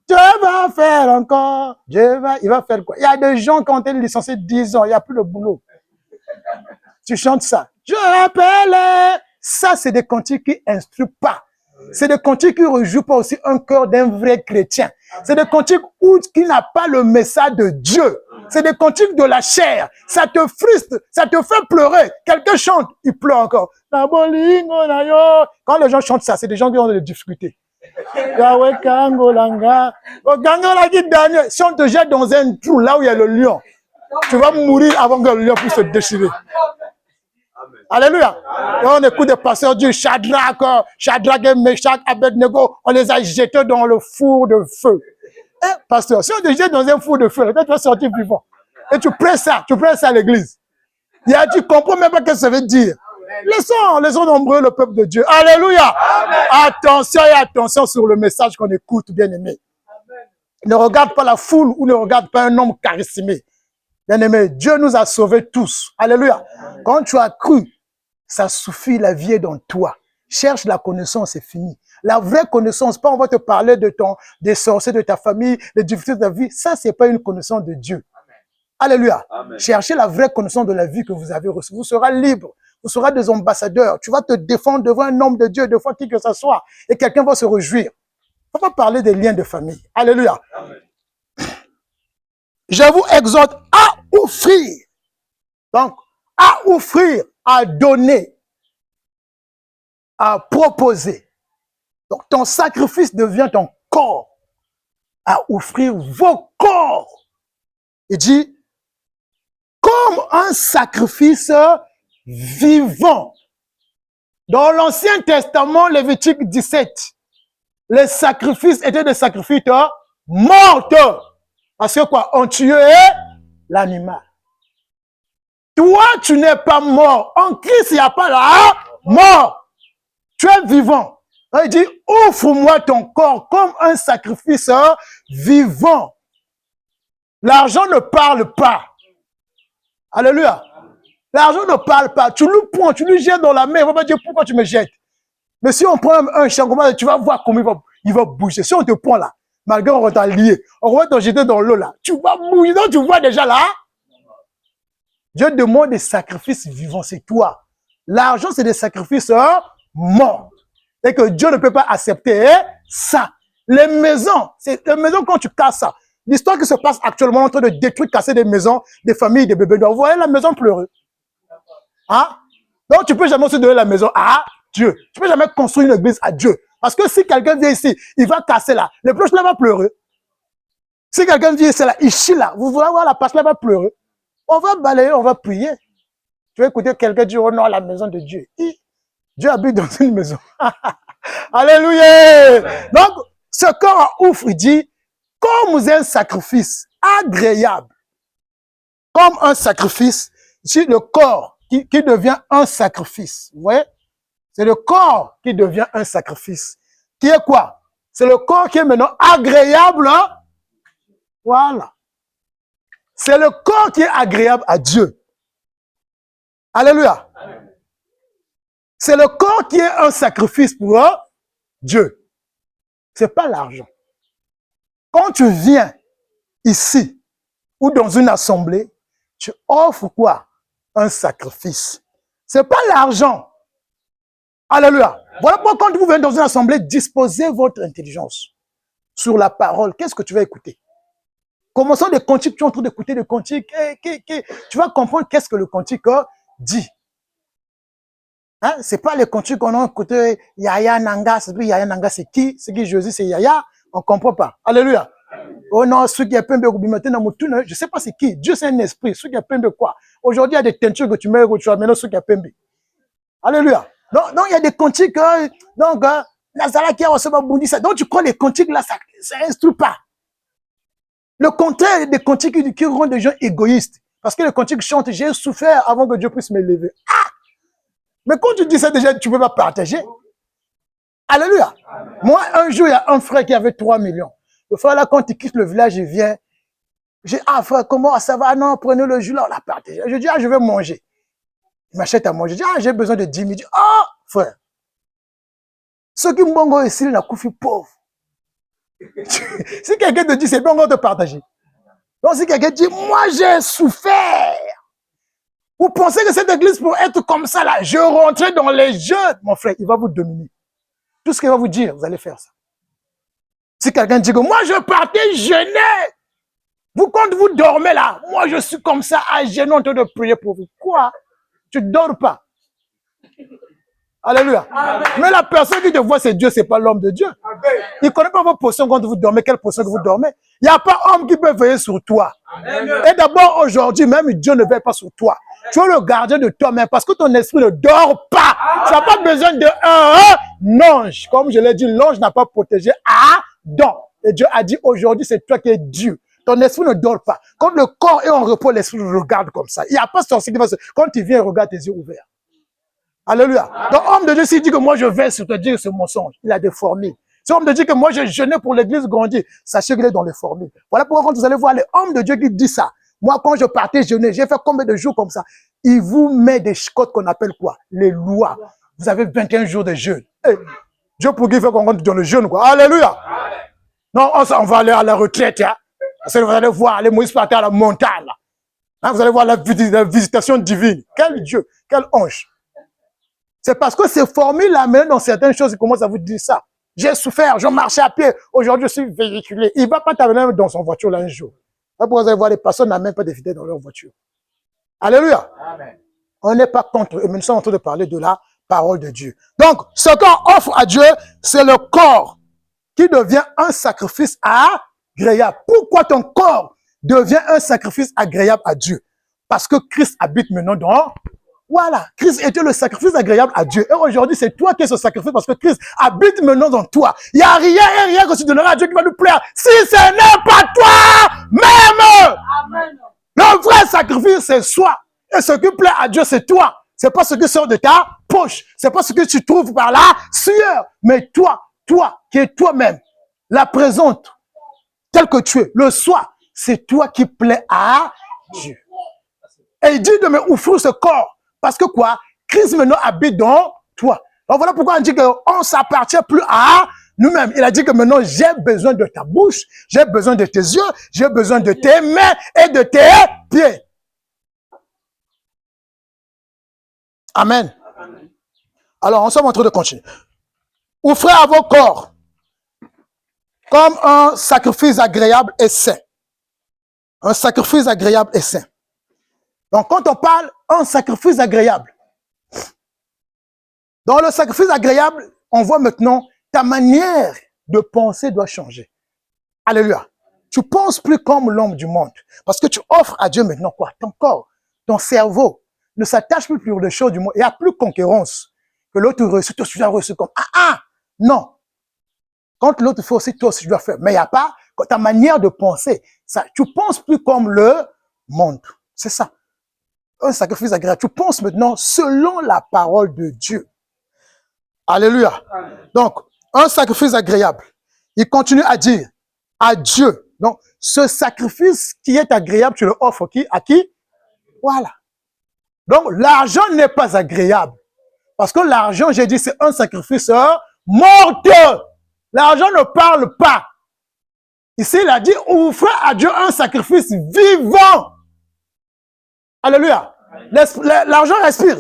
Dieu va faire encore. Il va faire quoi? Il y a des gens qui ont été licenciés 10 ans, il n'y a plus de boulot. Tu chantes ça. Je rappelle, ça c'est des cantiques qui instruisent pas. C'est des cantiques qui ne rejouent pas aussi un cœur d'un vrai chrétien. C'est des cantiques qui n'a pas le message de Dieu. C'est des cantiques de la chair. Ça te frustre, ça te fait pleurer. Quelqu'un chante, il pleure encore. Quand les gens chantent ça, c'est des gens qui ont des difficultés. Si on te jette dans un trou, là où il y a le lion, tu vas mourir avant que le lion puisse se déchirer. Alléluia. Et on écoute des pasteurs Dieu, Shadrach et Meshach, Abednego, on les a jetés dans le four de feu. Eh, pasteur, si on te jette dans un four de feu, tu vas sortir vivant. Et tu prêches ça à l'église. Tu comprends même pas ce que ça veut dire. Laissons nombreux le peuple de Dieu. Alléluia. Amen. Attention et attention sur le message qu'on écoute, bien-aimé. Ne regarde pas la foule ou ne regarde pas un homme charismé. Bien-aimé, Dieu nous a sauvés tous. Alléluia. Amen. Quand tu as cru, ça suffit, la vie est dans toi. Cherche la connaissance, c'est fini. La vraie connaissance, pas on va te parler des sorciers de ta famille, des difficultés de ta vie. Ça, c'est pas une connaissance de Dieu. Amen. Alléluia. Amen. Cherchez la vraie connaissance de la vie que vous avez reçue. Vous serez libre. Vous serez des ambassadeurs. Tu vas te défendre devant un homme de Dieu, devant qui que ce soit. Et quelqu'un va se réjouir. On va parler des liens de famille. Alléluia. Amen. Je vous exhorte à offrir. Donc, à offrir, à donner, à proposer. Donc, ton sacrifice devient ton corps. À offrir vos corps. Il dit, comme un sacrifice vivant. Dans l'Ancien Testament, Lévitique 17, les sacrifices étaient des sacrifices morts. Parce que quoi? On tuait l'animal. Toi, tu n'es pas mort. En Christ, il n'y a pas la mort. Tu es vivant. Il dit, offre-moi ton corps comme un sacrifice vivant. L'argent ne parle pas. Alléluia. L'argent ne parle pas. Tu le prends, tu le jettes dans la mer. Il va pas dire pourquoi tu me jettes. Mais si on prend un chien, tu vas voir comment il va bouger. Si on te prend là, malgré on va t'en lier, on va te jeter dans l'eau là, tu vas bouger. Donc tu vois déjà là. Dieu demande des sacrifices vivants, c'est toi. L'argent, c'est des sacrifices morts. Et que Dieu ne peut pas accepter ça. Les maisons quand tu casses ça. L'histoire qui se passe actuellement en train de détruire, casser des maisons, des familles, des bébés. Vous voyez la maison pleurer. Hein? Donc tu ne peux jamais se donner la maison à Dieu. Tu ne peux jamais construire une église à Dieu. Parce que si quelqu'un vient ici, il va casser là. Le proche là va pleurer. Si quelqu'un vient ici là, il chie là. Vous voulez voir la passe là va pleurer. On va balayer, on va prier. Tu vas écouter quelqu'un dire, oh non, la maison de Dieu. Dieu habite dans une maison. Alléluia. Donc, ce corps ouf, il dit, comme un sacrifice agréable, comme un sacrifice, c'est le corps qui devient un sacrifice. Vous voyez? C'est le corps qui devient un sacrifice. Qui est quoi? C'est le corps qui est maintenant agréable. Hein? Voilà. C'est le corps qui est agréable à Dieu. Alléluia. C'est le corps qui est un sacrifice pour Dieu. C'est pas l'argent. Quand tu viens ici ou dans une assemblée, tu offres quoi? un sacrifice. Ce n'est pas l'argent. Alléluia. Voilà pourquoi quand vous venez dans une assemblée, disposez votre intelligence sur la parole. Qu'est-ce que tu vas écouter? Commençons des cantiques, tu es en train d'écouter des cantiques. Tu vas comprendre qu'est-ce que le cantique dit. Hein? Ce n'est pas les cantiques qu'on a écouté, Yaya Nanga, Yaya Nanga c'est qui? C'est qui Jésus, c'est Yaya. On ne comprend pas. Alléluia. Oh non, ceux qui appellent je ne sais pas c'est qui. Dieu c'est un esprit. Ceux qui appellent quoi? Aujourd'hui, il y a des teintures que tu mets, que tu as maintenant ceux qui appellent. Alléluia. Donc, il y a des cantiques. Donc, Nazareth qui a reçu Bundisa. Donc, tu crois les cantiques là, ça n'instruit pas. Le contraire des cantiques qui rendent des gens égoïstes. Parce que les cantiques chantent, j'ai souffert avant que Dieu puisse me lever. Ah! Mais quand tu dis ça déjà, tu ne peux pas partager. Alléluia. Amen. Moi, un jour, il y a un frère qui avait 3 millions. Le frère là, quand il quitte le village, il vient. J'ai dit, ah frère, comment ça va? Non, prenez le jus là, on l'a partagé. Je dis, ah, je vais manger. Il m'achète à manger. Je dis, ah, j'ai besoin de 10 000. Il dit, ah, frère. Ceux qui m'ont ici, ils n'ont pauvre. Si quelqu'un te dit, c'est bien, on va te partager. Donc, si quelqu'un dit, moi, j'ai souffert. Vous pensez que cette église pour être comme ça, là, je rentrais dans les jeux. Mon frère, il va vous dominer. Tout ce qu'il va vous dire, vous allez faire ça. Si quelqu'un dit que moi, je partais jeûner. Vous, quand vous dormez là, moi, je suis comme ça, à jeûner en train de prier pour vous. Quoi? Tu ne dors pas. Alléluia. Amen. Mais la personne qui te voit, c'est Dieu, ce n'est pas l'homme de Dieu. Amen. Il ne connaît pas vos positions quand vous dormez, quelle position que vous dormez. Il n'y a pas homme qui peut veiller sur toi. Amen. Et d'abord, aujourd'hui, même Dieu ne veille pas sur toi. Tu es le gardien de toi-même parce que ton esprit ne dort pas. Amen. Tu n'as pas besoin d'un ange. Comme je l'ai dit, l'ange n'a pas protégé Adam. Et Dieu a dit, aujourd'hui, c'est toi qui es Dieu. Ton esprit ne dort pas. Quand le corps est en repos, l'esprit regarde comme ça. Il n'y a pas sorcier qui va se... Quand tu viens, regarde tes yeux ouverts. Alléluia. Donc, homme de Dieu, s'il dit que moi je vais sur te dire c'est mensonge, il a des formules. Si homme de Dieu que moi je jeûnais pour l'église grandir, sachez qu'il est dans les formules. Voilà pourquoi quand vous allez voir les hommes de Dieu qui disent ça, moi quand je partais jeûner, j'ai fait combien de jours comme ça? Il vous met des codes qu'on appelle quoi? Les lois. Vous avez 21 jours de jeûne. Hey, Dieu pour qui fait qu'on rentre dans le jeûne, quoi. Alléluia. Non, on va aller à la retraite, hein. Parce que vous allez voir, les Moïse partaient à la montagne, là. Hein, vous allez voir la visitation divine. Quel Dieu, quel ange. C'est parce que ces formules-là, même dans certaines choses, ils commencent à vous dire ça. J'ai souffert, je marchais à pied, aujourd'hui je suis véhiculé. Il ne va pas t'amener dans son voiture là un jour. Là, vous allez voir, les personnes n'ont même pas de fidèles dans leur voiture. Alléluia. Amen. On n'est pas contre eux, mais nous sommes en train de parler de la parole de Dieu. Donc, ce qu'on offre à Dieu, c'est le corps qui devient un sacrifice agréable. Pourquoi ton corps devient un sacrifice agréable à Dieu? Parce que Christ habite maintenant dans... Voilà, Christ était le sacrifice agréable à Dieu. Et aujourd'hui, c'est toi qui es ce sacrifice parce que Christ habite maintenant dans toi. Il n'y a rien et rien que tu donneras à Dieu qui va nous plaire. Si ce n'est pas toi-même. Amen. Le vrai sacrifice, c'est soi. Et ce qui plaît à Dieu, c'est toi. C'est pas ce qui sort de ta poche. C'est pas ce que tu trouves par la sueur. Mais toi qui es toi-même, la présente, tel que tu es, le soi, c'est toi qui plaît à Dieu. Et il dit de me offrir ce corps. Parce que quoi? Christ maintenant habite dans toi. Donc voilà pourquoi on dit qu'on ne s'appartient plus à nous-mêmes. Il a dit que maintenant j'ai besoin de ta bouche, j'ai besoin de tes yeux, j'ai besoin de tes mains et de tes pieds. Amen. Amen. Alors, on sommes en train de continuer. Offrez à vos corps comme un sacrifice agréable et saint. Un sacrifice agréable et saint. Donc, quand on parle un sacrifice agréable, dans le sacrifice agréable, on voit maintenant ta manière de penser doit changer. Alléluia. Tu ne penses plus comme l'homme du monde. Parce que tu offres à Dieu maintenant quoi? Ton corps, ton cerveau ne s'attache plus aux choses du monde. Il n'y a plus de concurrence. Que l'autre reçu, toi tu dois reçu comme non. Quand l'autre fait aussi, toi aussi tu dois faire. Mais il n'y a pas ta manière de penser. Ça, tu ne penses plus comme le monde. C'est ça. Un sacrifice agréable. Tu penses maintenant selon la parole de Dieu. Alléluia. Donc, un sacrifice agréable. Il continue à dire à Dieu. Donc, ce sacrifice qui est agréable, tu le offres à qui? Voilà. Donc, l'argent n'est pas agréable. Parce que l'argent, j'ai dit, c'est un sacrifice mortel. L'argent ne parle pas. Ici, il a dit, offrez à Dieu un sacrifice vivant. Alléluia. L'argent respire.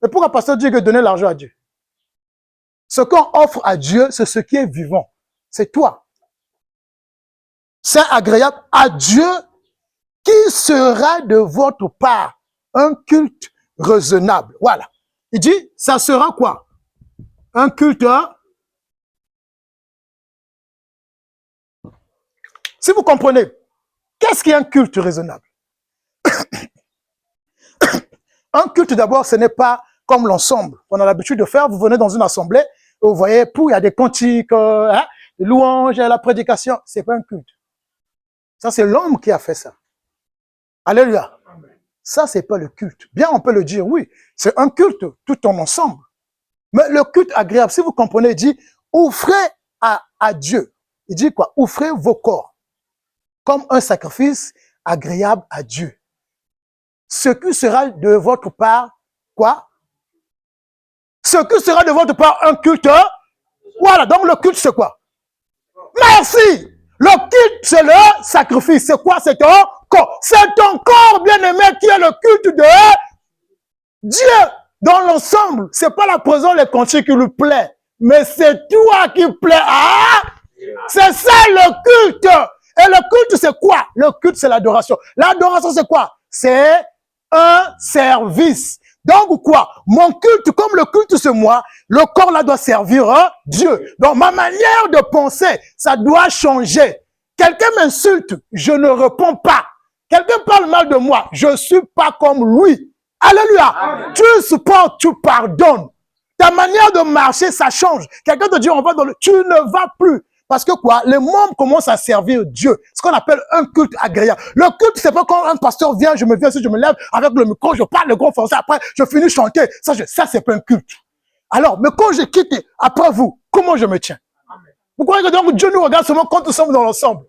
Mais pourquoi pasteur dit que donner l'argent à Dieu? Ce qu'on offre à Dieu, c'est ce qui est vivant. C'est toi. C'est agréable à Dieu qui sera de votre part un culte raisonnable. Voilà. Il dit, ça sera quoi? Un culte. Si vous comprenez, qu'est-ce qui est un culte raisonnable? Un culte, d'abord, ce n'est pas comme l'ensemble qu'on a l'habitude de faire. Vous venez dans une assemblée, vous voyez, il y a des cantiques, des louanges, la prédication. C'est pas un culte. Ça, c'est l'homme qui a fait ça. Alléluia. Ça, c'est pas le culte. Bien, on peut le dire, oui. C'est un culte, tout en ensemble. Mais le culte agréable, si vous comprenez, il dit, offrez à Dieu. Il dit quoi? Offrez vos corps comme un sacrifice agréable à Dieu. Ce qui sera de votre part, quoi? Ce qui sera de votre part un culte. Voilà, donc le culte, c'est quoi? Merci! Le culte, c'est le sacrifice. C'est quoi? C'est ton corps. C'est ton corps, bien-aimé, qui est le culte de Dieu. Dans l'ensemble, c'est pas la présence, les cantiques qui lui plaît, mais c'est toi qui plaît. Ah! C'est ça le culte. Et le culte, c'est quoi? Le culte, c'est l'adoration. L'adoration, c'est quoi? C'est un service. Donc quoi? Mon culte, comme le culte c'est moi, le corps là doit servir Dieu. Donc ma manière de penser, ça doit changer. Quelqu'un m'insulte, je ne réponds pas. Quelqu'un parle mal de moi, je ne suis pas comme lui. Alléluia. Amen. Tu supportes, tu pardonnes. Ta manière de marcher, ça change. Quelqu'un te dit, on va dans le... Tu ne vas plus. Parce que quoi? Les membres commencent à servir Dieu. Ce qu'on appelle un culte agréable. Le culte, c'est pas quand un pasteur vient, je me lève avec le micro, je parle le gros français, après, je finis chanter. Ça, c'est pas un culte. Alors, mais quand je quitte, après vous, comment je me tiens? Vous croyez que donc Dieu nous regarde seulement quand nous sommes dans l'ensemble?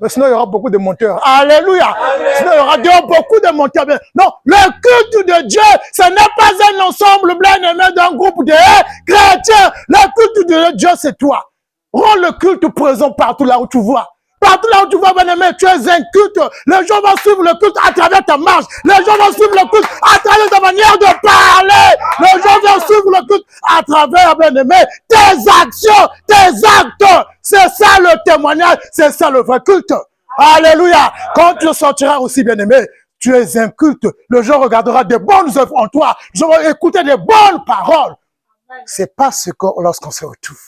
Mais sinon, il y aura beaucoup de monteurs. Alléluia. Amen. Sinon, il y aura beaucoup de monteurs. Non, le culte de Dieu, ce n'est pas un ensemble bien-aimé d'un groupe de chrétiens. Le culte de Dieu, c'est toi. Rends le culte présent partout là où tu vois. Partout là où tu vois, bien-aimé, tu es un culte. Les gens vont suivre le culte à travers ta marche. Les gens vont suivre le culte à travers ta manière de parler. Les gens vont suivre le culte à travers, bien-aimé, tes actions, tes actes. C'est ça le témoignage, c'est ça le vrai culte. Alléluia. Quand tu sortiras aussi, bien-aimé, tu es un culte. Le gens regardera des bonnes œuvres en toi. Je vais écouter des bonnes paroles. C'est pas ce que lorsqu'on se retrouve.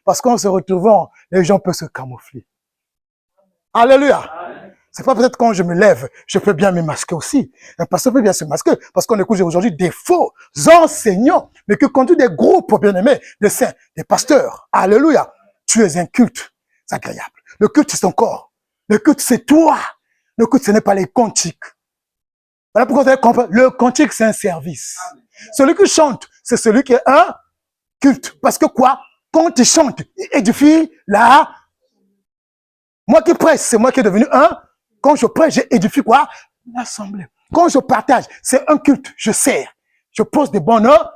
Parce qu'en se retrouvant, les gens peuvent se camoufler. Alléluia. C'est pas peut-être quand je me lève, je peux bien me masquer aussi. Un pasteur peut bien se masquer parce qu'on écoute aujourd'hui des faux enseignants, mais que conduit des groupes bien-aimés, des saints, des pasteurs. Alléluia. Tu es un culte. C'est agréable. Le culte, c'est ton corps. Le culte, c'est toi. Le culte, ce n'est pas les cantiques. Voilà pourquoi vous avez compris. Le cantique, c'est un service. Celui qui chante, c'est celui qui est un culte. Parce que quoi? Quand tu chantes, il édifie la... Moi qui prêche, c'est moi qui est devenu un. Quand je prêche, j'édifie quoi? L'assemblée. Quand je partage, c'est un culte. Je sers. Je pose des bonnes heures.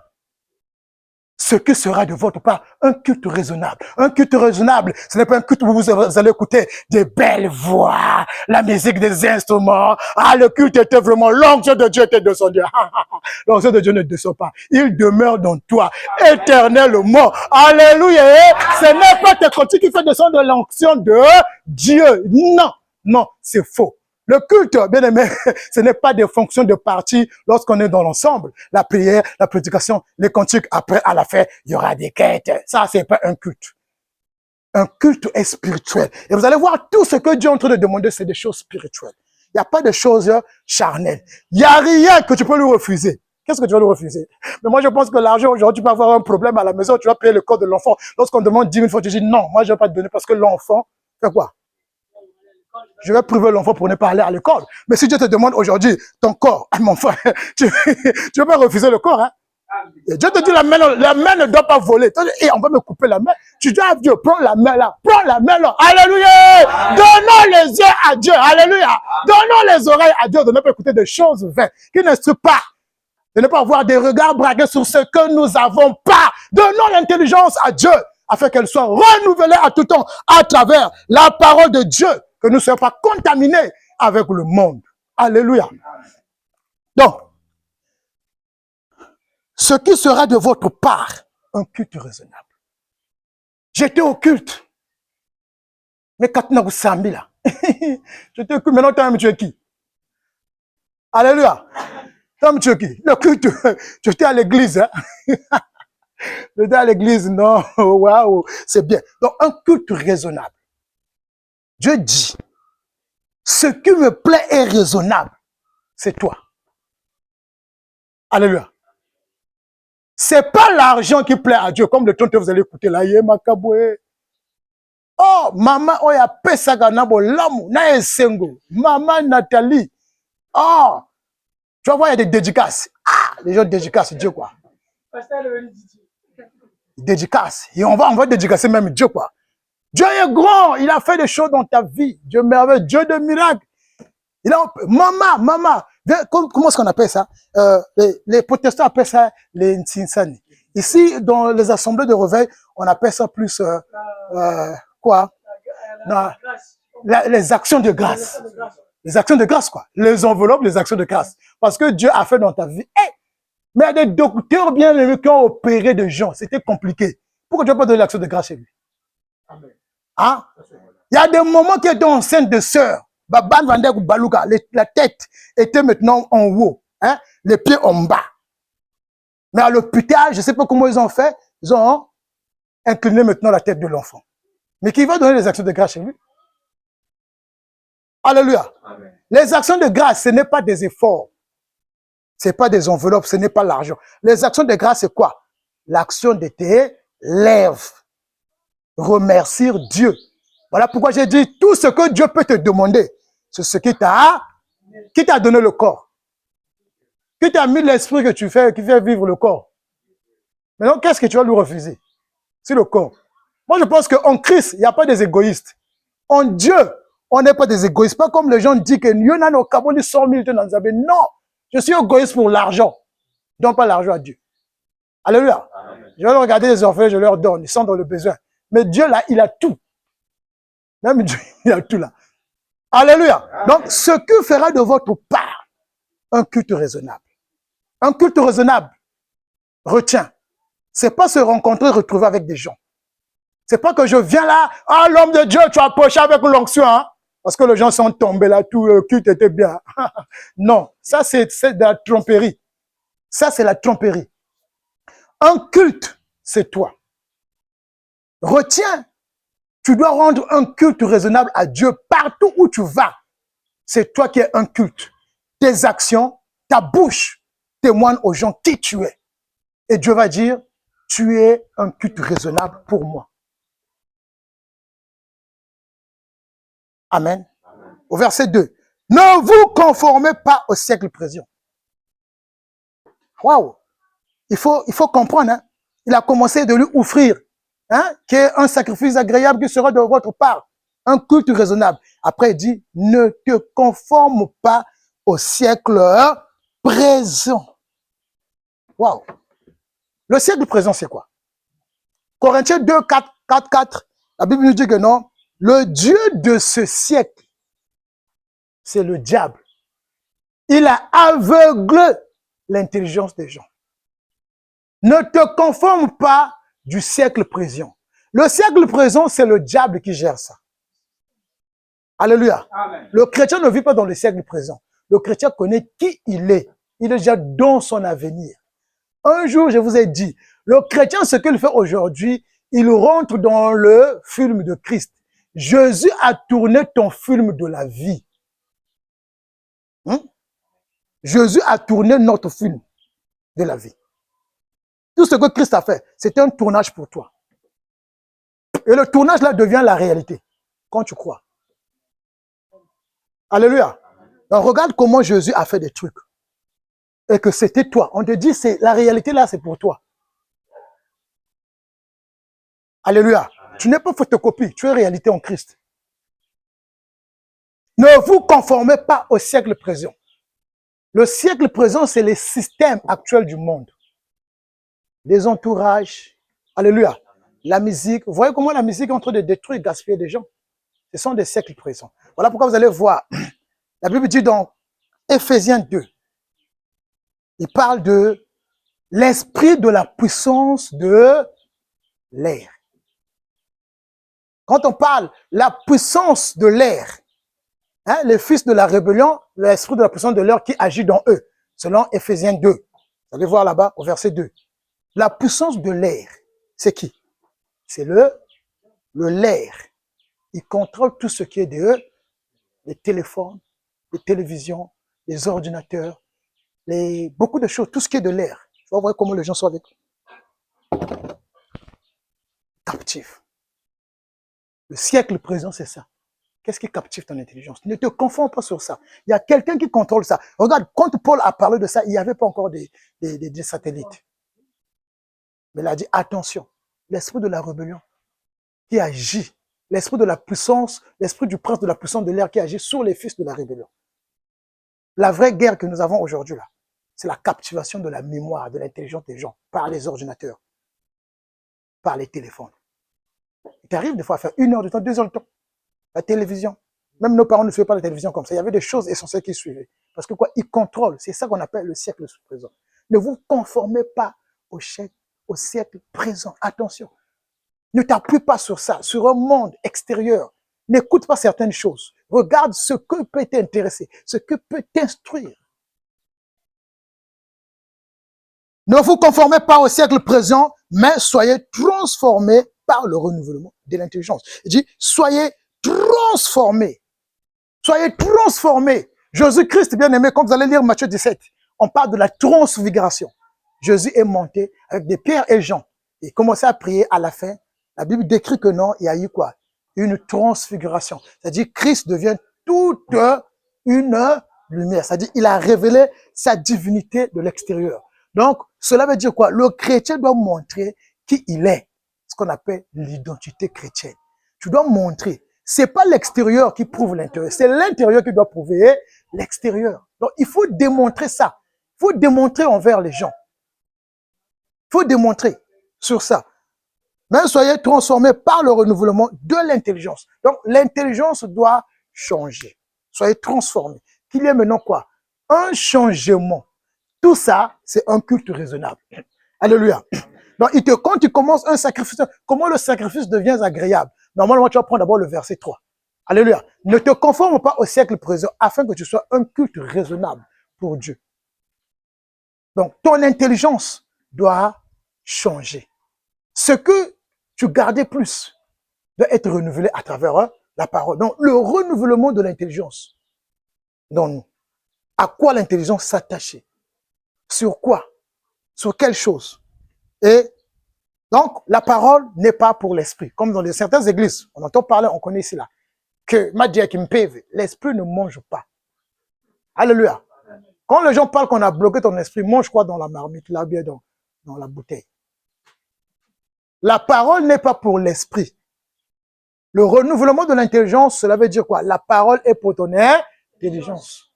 Ce que sera de votre part un culte raisonnable. Un culte raisonnable, ce n'est pas un culte où vous allez écouter des belles voix, la musique des instruments. Ah, le culte était vraiment l'onction de Dieu était descendu. L'onction de Dieu ne descend pas. Il demeure dans toi éternellement. Alléluia. Ce n'est pas tes cantiques qui fait descendre l'onction de Dieu. Non, non, c'est faux. Le culte, bien aimé, ce n'est pas des fonctions de partie lorsqu'on est dans l'ensemble. La prière, la prédication, les cantiques, après, à la fin, il y aura des quêtes. Ça, c'est pas un culte. Un culte est spirituel. Et vous allez voir, tout ce que Dieu est en train de demander, c'est des choses spirituelles. Il n'y a pas de choses charnelles. Il n'y a rien que tu peux lui refuser. Qu'est-ce que tu vas lui refuser? Mais moi, je pense que l'argent, aujourd'hui, tu peux avoir un problème à la maison, tu vas payer le corps de l'enfant. Lorsqu'on demande 10 000 fois, tu dis non, moi, je ne vais pas te donner parce que l'enfant fait quoi? Je vais priver l'enfant pour ne pas aller à l'école. Mais si Dieu te demande aujourd'hui ton corps, mon frère, tu ne vas pas refuser le corps. Hein? Et Dieu te dit la main ne doit pas voler. Et on va me couper la main. Tu dis à Dieu, prends la main là, prends la main là. Alléluia. Donnons les yeux à Dieu. Alléluia. Donnons les oreilles à Dieu de ne pas écouter des choses vaines qui n'instruisent pas. De ne pas avoir des regards braqués sur ce que nous n'avons pas. Donnons l'intelligence à Dieu afin qu'elle soit renouvelée à tout temps à travers la parole de Dieu. Que nous ne soyons pas contaminés avec le monde. Alléluia. Donc, ce qui sera de votre part un culte raisonnable. J'étais au culte. Mais quand on a samedi là, j'étais au culte, maintenant tu es qui? Alléluia. Tu es qui? Le culte, j'étais à l'église. Hein? J'étais à l'église, non, waouh, c'est bien. Donc un culte raisonnable. Dieu dit, ce qui me plaît est raisonnable, c'est toi. Alléluia. C'est pas l'argent qui plaît à Dieu, comme le ton que vous allez écouter là, Makaboué. Oh, maman, oh, ya pesaga nabo lamu, na esengo. Maman Nathalie. Oh, tu vas voir, il y a des dédicaces. Ah, les gens dédicacent Dieu, quoi. Dédicace. Et on va dédicacer même Dieu, quoi. Dieu est grand, il a fait des choses dans ta vie. Dieu merveilleux, Dieu de miracles. Il a, maman, comment est-ce qu'on appelle ça? Les protestants appellent ça les Ntsinsani. Ici, dans les assemblées de réveil, on appelle ça plus, quoi? Non, les actions de grâce. Les actions de grâce, quoi. Les enveloppes, les actions de grâce. Parce que Dieu a fait dans ta vie. Hey, mais il y a des docteurs bien aimés qui ont opéré de gens. C'était compliqué. Pourquoi tu n'as pas donné l'action de grâce chez lui? Hein? Il y a des moments qui étaient enceintes de sœurs. Baban Vandek ou Balouka, la tête était maintenant en haut, hein? Les pieds en bas. Mais à l'hôpital, je ne sais pas comment ils ont fait, ils ont incliné maintenant la tête de l'enfant. Mais qui va donner les actions de grâce chez lui? Alléluia. Amen. Les actions de grâce, ce n'est pas des efforts. Ce n'est pas des enveloppes, ce n'est pas l'argent. Les actions de grâce, c'est quoi? L'action de tes lèvres. Remercier Dieu. Voilà pourquoi j'ai dit, tout ce que Dieu peut te demander, c'est ce qui t'a donné le corps. Qui t'a mis l'esprit que tu fais, qui fait vivre le corps. Maintenant, qu'est-ce que tu vas lui refuser? C'est le corps. Moi, je pense qu'en Christ, il n'y a pas des égoïstes. En Dieu, on n'est pas des égoïstes. Pas comme les gens disent que non, je suis égoïste pour l'argent. Je ne donne pas l'argent à Dieu. Alléluia. Amen. Je vais regarder les orphelins, je leur donne. Ils sont dans le besoin. Mais Dieu, là, il a tout. Même Dieu, il a tout là. Alléluia. Amen. Donc, ce que fera de votre part un culte raisonnable. Un culte raisonnable, retiens, c'est pas se rencontrer, retrouver avec des gens. C'est pas que je viens là, ah, l'homme de Dieu, tu as approché avec l'onction, hein, parce que les gens sont tombés là, tout le culte était bien. Non, ça c'est de la tromperie. Ça c'est la tromperie. Un culte, c'est toi. Retiens, tu dois rendre un culte raisonnable à Dieu partout où tu vas. C'est toi qui es un culte. Tes actions, ta bouche témoignent aux gens qui tu es. Et Dieu va dire, tu es un culte raisonnable pour moi. Amen. Amen. Au verset 2. Ne vous conformez pas au siècle présent. Waouh! Il faut comprendre. Hein? Il a commencé de lui offrir, hein, qui est un sacrifice agréable qui sera de votre part. Un culte raisonnable. Après, il dit, ne te conforme pas au siècle présent. Waouh! Le siècle présent, c'est quoi? Corinthiens 2, 4, la Bible nous dit que non, le Dieu de ce siècle, c'est le diable. Il a aveuglé l'intelligence des gens. Ne te conforme pas du siècle présent. Le siècle présent, c'est le diable qui gère ça. Alléluia. Amen. Le chrétien ne vit pas dans le siècle présent. Le chrétien connaît qui il est. Il est déjà dans son avenir. Un jour, je vous ai dit, le chrétien, ce qu'il fait aujourd'hui, il rentre dans le film de Christ. Jésus a tourné ton film de la vie. Jésus a tourné notre film de la vie. Tout ce que Christ a fait, c'était un tournage pour toi. Et le tournage là devient la réalité, quand tu crois. Alléluia. Donc, regarde comment Jésus a fait des trucs. Et que c'était toi. On te dit, la réalité là, c'est pour toi. Alléluia. Tu n'es pas photocopie, tu es réalité en Christ. Ne vous conformez pas au siècle présent. Le siècle présent, c'est les systèmes actuels du monde. Les entourages. Alléluia. La musique. Vous voyez comment la musique est en train de détruire et gaspiller des gens? Ce sont des siècles présents. Voilà pourquoi vous allez voir. La Bible dit dans Éphésiens 2, il parle de l'esprit de la puissance de l'air. Quand on parle la puissance de l'air, hein, les fils de la rébellion, l'esprit de la puissance de l'air qui agit dans eux, selon Éphésiens 2. Vous allez voir là-bas au verset 2. La puissance de l'air, c'est qui? C'est l'air. Il contrôle tout ce qui est de eux, les téléphones, les télévisions, les ordinateurs, beaucoup de choses, tout ce qui est de l'air. Vous voyez comment les gens sont avec captifs. Le siècle présent, c'est ça. Qu'est-ce qui captive ton intelligence? Ne te confonds pas sur ça. Il y a quelqu'un qui contrôle ça. Regarde, quand Paul a parlé de ça, il n'y avait pas encore des satellites. Mais il a dit, attention, l'esprit de la rébellion qui agit, l'esprit de la puissance, l'esprit du prince de la puissance de l'air qui agit sur les fils de la rébellion. La vraie guerre que nous avons aujourd'hui, là, c'est la captivation de la mémoire, de l'intelligence des gens par les ordinateurs, par les téléphones. Il t'arrive des fois à faire 1 heure de temps, 2 heures de temps. La télévision. Même nos parents ne suivaient pas la télévision comme ça. Il y avait des choses essentielles qui suivaient. Parce que quoi? Ils contrôlent. C'est ça qu'on appelle le siècle présent. Ne vous conformez pas au siècle présent. Attention. Ne t'appuie pas sur ça, sur un monde extérieur. N'écoute pas certaines choses. Regarde ce que peut t'intéresser, ce que peut t'instruire. Ne vous conformez pas au siècle présent, mais soyez transformés par le renouvellement de l'intelligence. Il dit, soyez transformés. Soyez transformés. Jésus-Christ, bien aimé, quand vous allez lire Matthieu 17, on parle de la transfiguration. Jésus est monté avec des Pierre et Jean. Il commençait à prier à la fin. La Bible décrit que non, il y a eu quoi? Une transfiguration. C'est-à-dire Christ devient toute une lumière. C'est-à-dire il a révélé sa divinité de l'extérieur. Donc, cela veut dire quoi? Le chrétien doit montrer qui il est. Ce qu'on appelle l'identité chrétienne. Tu dois montrer. C'est pas l'extérieur qui prouve l'intérieur. C'est l'intérieur qui doit prouver l'extérieur. Donc, il faut démontrer ça. Il faut démontrer envers les gens. Il faut démontrer sur ça. Mais soyez transformés par le renouvellement de l'intelligence. Donc, l'intelligence doit changer. Soyez transformés. Qu'il y ait maintenant quoi? Un changement. Tout ça, c'est un culte raisonnable. Alléluia. Donc, quand tu commences un sacrifice, comment le sacrifice devient agréable? Normalement, tu vas prendre d'abord le verset 3. Alléluia. Ne te conforme pas au siècle présent afin que tu sois un culte raisonnable pour Dieu. Donc, ton intelligence doit changer. Ce que tu gardais plus doit être renouvelé à travers la parole. Donc, le renouvellement de l'intelligence dans nous. À quoi l'intelligence s'attacher? Sur quoi? Sur quelle chose? Et donc, la parole n'est pas pour l'esprit. Comme dans certaines églises, on entend parler, on connaît ici là, que Madia qui me pève, l'esprit ne mange pas. Alléluia. Quand les gens parlent qu'on a bloqué ton esprit, mange quoi dans la marmite, là bien dans la bouteille? La parole n'est pas pour l'esprit. Le renouvellement de l'intelligence, cela veut dire quoi? La parole est pour ton intelligence.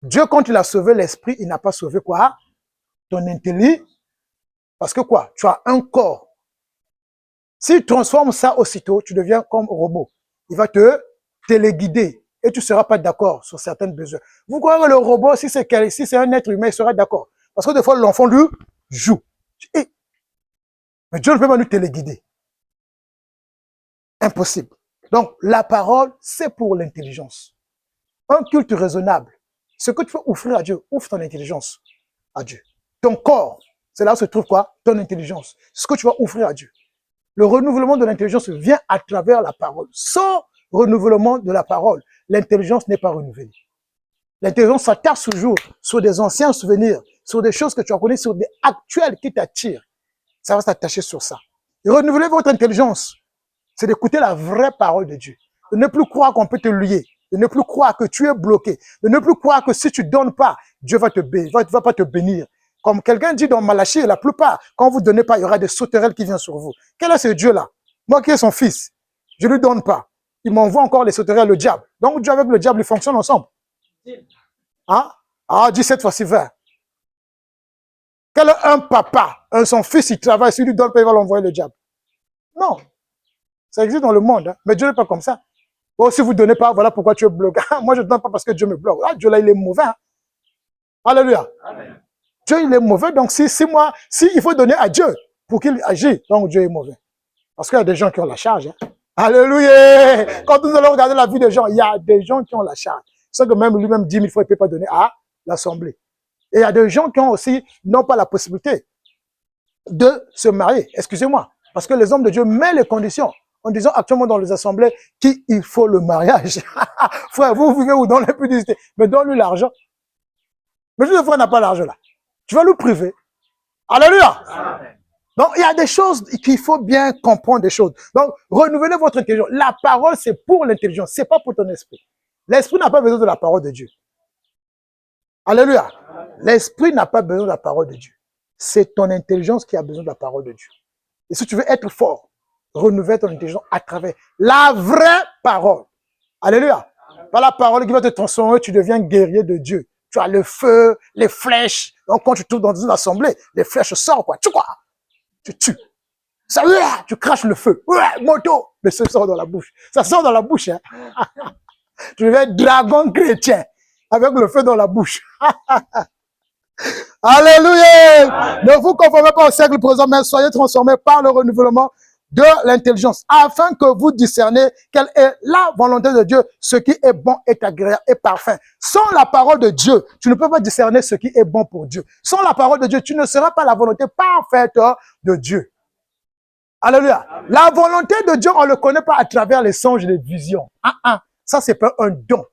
Dieu, quand il a sauvé l'esprit, il n'a pas sauvé quoi? Ton intelligence. Parce que quoi? Tu as un corps. S'il transforme ça aussitôt, tu deviens comme robot. Il va te téléguider et tu ne seras pas d'accord sur certains besoins. Vous croyez que le robot, si c'est un être humain, il sera d'accord? Parce que des fois, l'enfant lui joue. Mais Dieu ne peut pas nous téléguider. Impossible. Donc, la parole, c'est pour l'intelligence. Un culte raisonnable. Ce que tu veux offrir à Dieu, ouvre ton intelligence à Dieu. Ton corps, c'est là où se trouve quoi? Ton intelligence. Ce que tu vas offrir à Dieu. Le renouvellement de l'intelligence vient à travers la parole. Sans renouvellement de la parole, l'intelligence n'est pas renouvelée. L'intelligence s'attache toujours sur des anciens souvenirs, sur des choses que tu as connues, sur des actuels qui t'attirent. Ça va s'attacher sur ça. Et renouveler votre intelligence, c'est d'écouter la vraie parole de Dieu. De ne plus croire qu'on peut te lier. De ne plus croire que tu es bloqué. De ne plus croire que si tu ne donnes pas, Dieu va pas te bénir. Comme quelqu'un dit dans Malachie, la plupart, quand vous ne donnez pas, il y aura des sauterelles qui viennent sur vous. Quel est ce Dieu-là? Moi qui est son fils, je ne lui donne pas. Il m'envoie encore les sauterelles, le diable. Donc Dieu avec le diable, ils fonctionnent ensemble. Hein? Ah, 17 fois 20. Quel est un papa, son fils, il travaille, s'il lui donne pas, il va l'envoyer le diable. Non. Ça existe dans le monde, hein? Mais Dieu n'est pas comme ça. Oh, si vous ne donnez pas, voilà pourquoi tu es bloqué. Moi, je ne donne pas parce que Dieu me bloque. Ah, Dieu là, il est mauvais. Hein? Alléluia. Dieu, il est mauvais. Donc, si il faut donner à Dieu pour qu'il agisse, donc Dieu est mauvais. Parce qu'il y a des gens qui ont la charge. Hein. Alléluia. Quand nous allons regarder la vie des gens, il y a des gens qui ont la charge. C'est que même lui-même 10 000 fois, il ne peut pas donner à l'Assemblée. Et il y a des gens qui ont aussi, n'ont pas la possibilité de se marier. Excusez-moi. Parce que les hommes de Dieu mettent les conditions. En disant actuellement dans les assemblées qu'il faut le mariage. Frère, vous vivez où dans l'impudicité? Mais donne-lui l'argent. Mais le frère n'a pas l'argent là. Tu vas le priver. Alléluia. Amen. Donc, il y a des choses qu'il faut bien comprendre des choses. Donc, renouvelez votre intelligence. La parole, c'est pour l'intelligence. C'est pas pour ton esprit. L'esprit n'a pas besoin de la parole de Dieu. Alléluia. L'esprit n'a pas besoin de la parole de Dieu. C'est ton intelligence qui a besoin de la parole de Dieu. Et si tu veux être fort, renouvelle ton intelligence à travers la vraie parole. Alléluia. Pas la parole qui va te transformer, tu deviens guerrier de Dieu. Tu as le feu, les flèches. Donc, quand tu trouves dans une assemblée, les flèches sortent, quoi. Tu tues. Ça, tu craches le feu. Moto. Le feu sort dans la bouche. Ça sort dans la bouche, hein. Tu deviens dragon chrétien avec le feu dans la bouche. Alléluia. Ne vous conformez pas au siècle présent, mais soyez transformés par le renouvellement de l'intelligence, afin que vous discerniez quelle est la volonté de Dieu, ce qui est bon, est agréable et parfait. Sans la parole de Dieu, tu ne peux pas discerner ce qui est bon pour Dieu. Sans la parole de Dieu, tu ne seras pas la volonté parfaite de Dieu. Alléluia. La volonté de Dieu, on ne le connaît pas à travers les songes et les visions. Ça, c'est pas un don.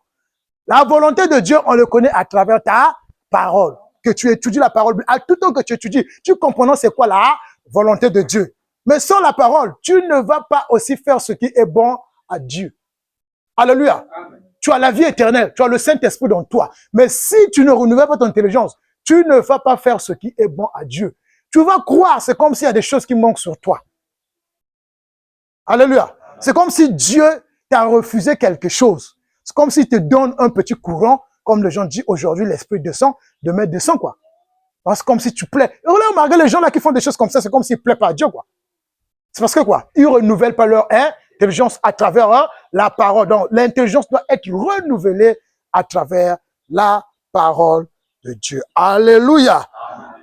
La volonté de Dieu, on le connaît à travers ta parole. Que tu étudies la parole. À tout temps que tu étudies, tu comprends c'est quoi la volonté de Dieu. Mais sans la parole, tu ne vas pas aussi faire ce qui est bon à Dieu. Alléluia. Amen. Tu as la vie éternelle, tu as le Saint-Esprit dans toi. Mais si tu ne renouvelles pas ton intelligence, tu ne vas pas faire ce qui est bon à Dieu. Tu vas croire, c'est comme s'il y a des choses qui manquent sur toi. Alléluia. C'est comme si Dieu t'a refusé quelque chose. C'est comme s'il te donne un petit courant, comme les gens disent aujourd'hui, l'esprit descend, demain descend, quoi. C'est comme si tu plais. Et là, regarde les gens là qui font des choses comme ça, c'est comme s'ils ne plaisent pas à Dieu, quoi. C'est parce que quoi? Ils ne renouvellent pas leur intelligence à travers la parole. Donc, l'intelligence doit être renouvelée à travers la parole de Dieu. Alléluia.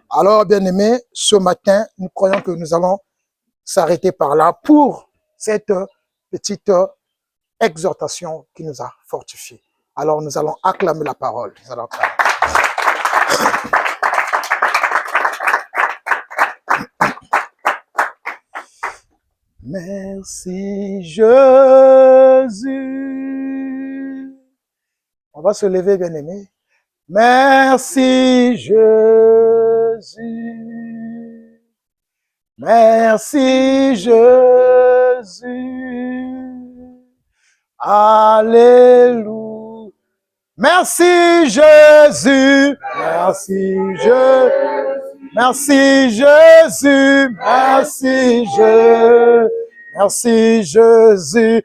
Alors, bien-aimés, ce matin, nous croyons que nous allons s'arrêter par là pour cette petite exhortation qui nous a fortifiés. Alors, nous allons acclamer la parole. Nous allons acclamer. Merci Jésus. On va se lever, bien-aimés. Merci Jésus. Merci Jésus. Alléluia. Merci Jésus. Merci Jésus. Merci Jésus, merci Jésus, merci Jésus,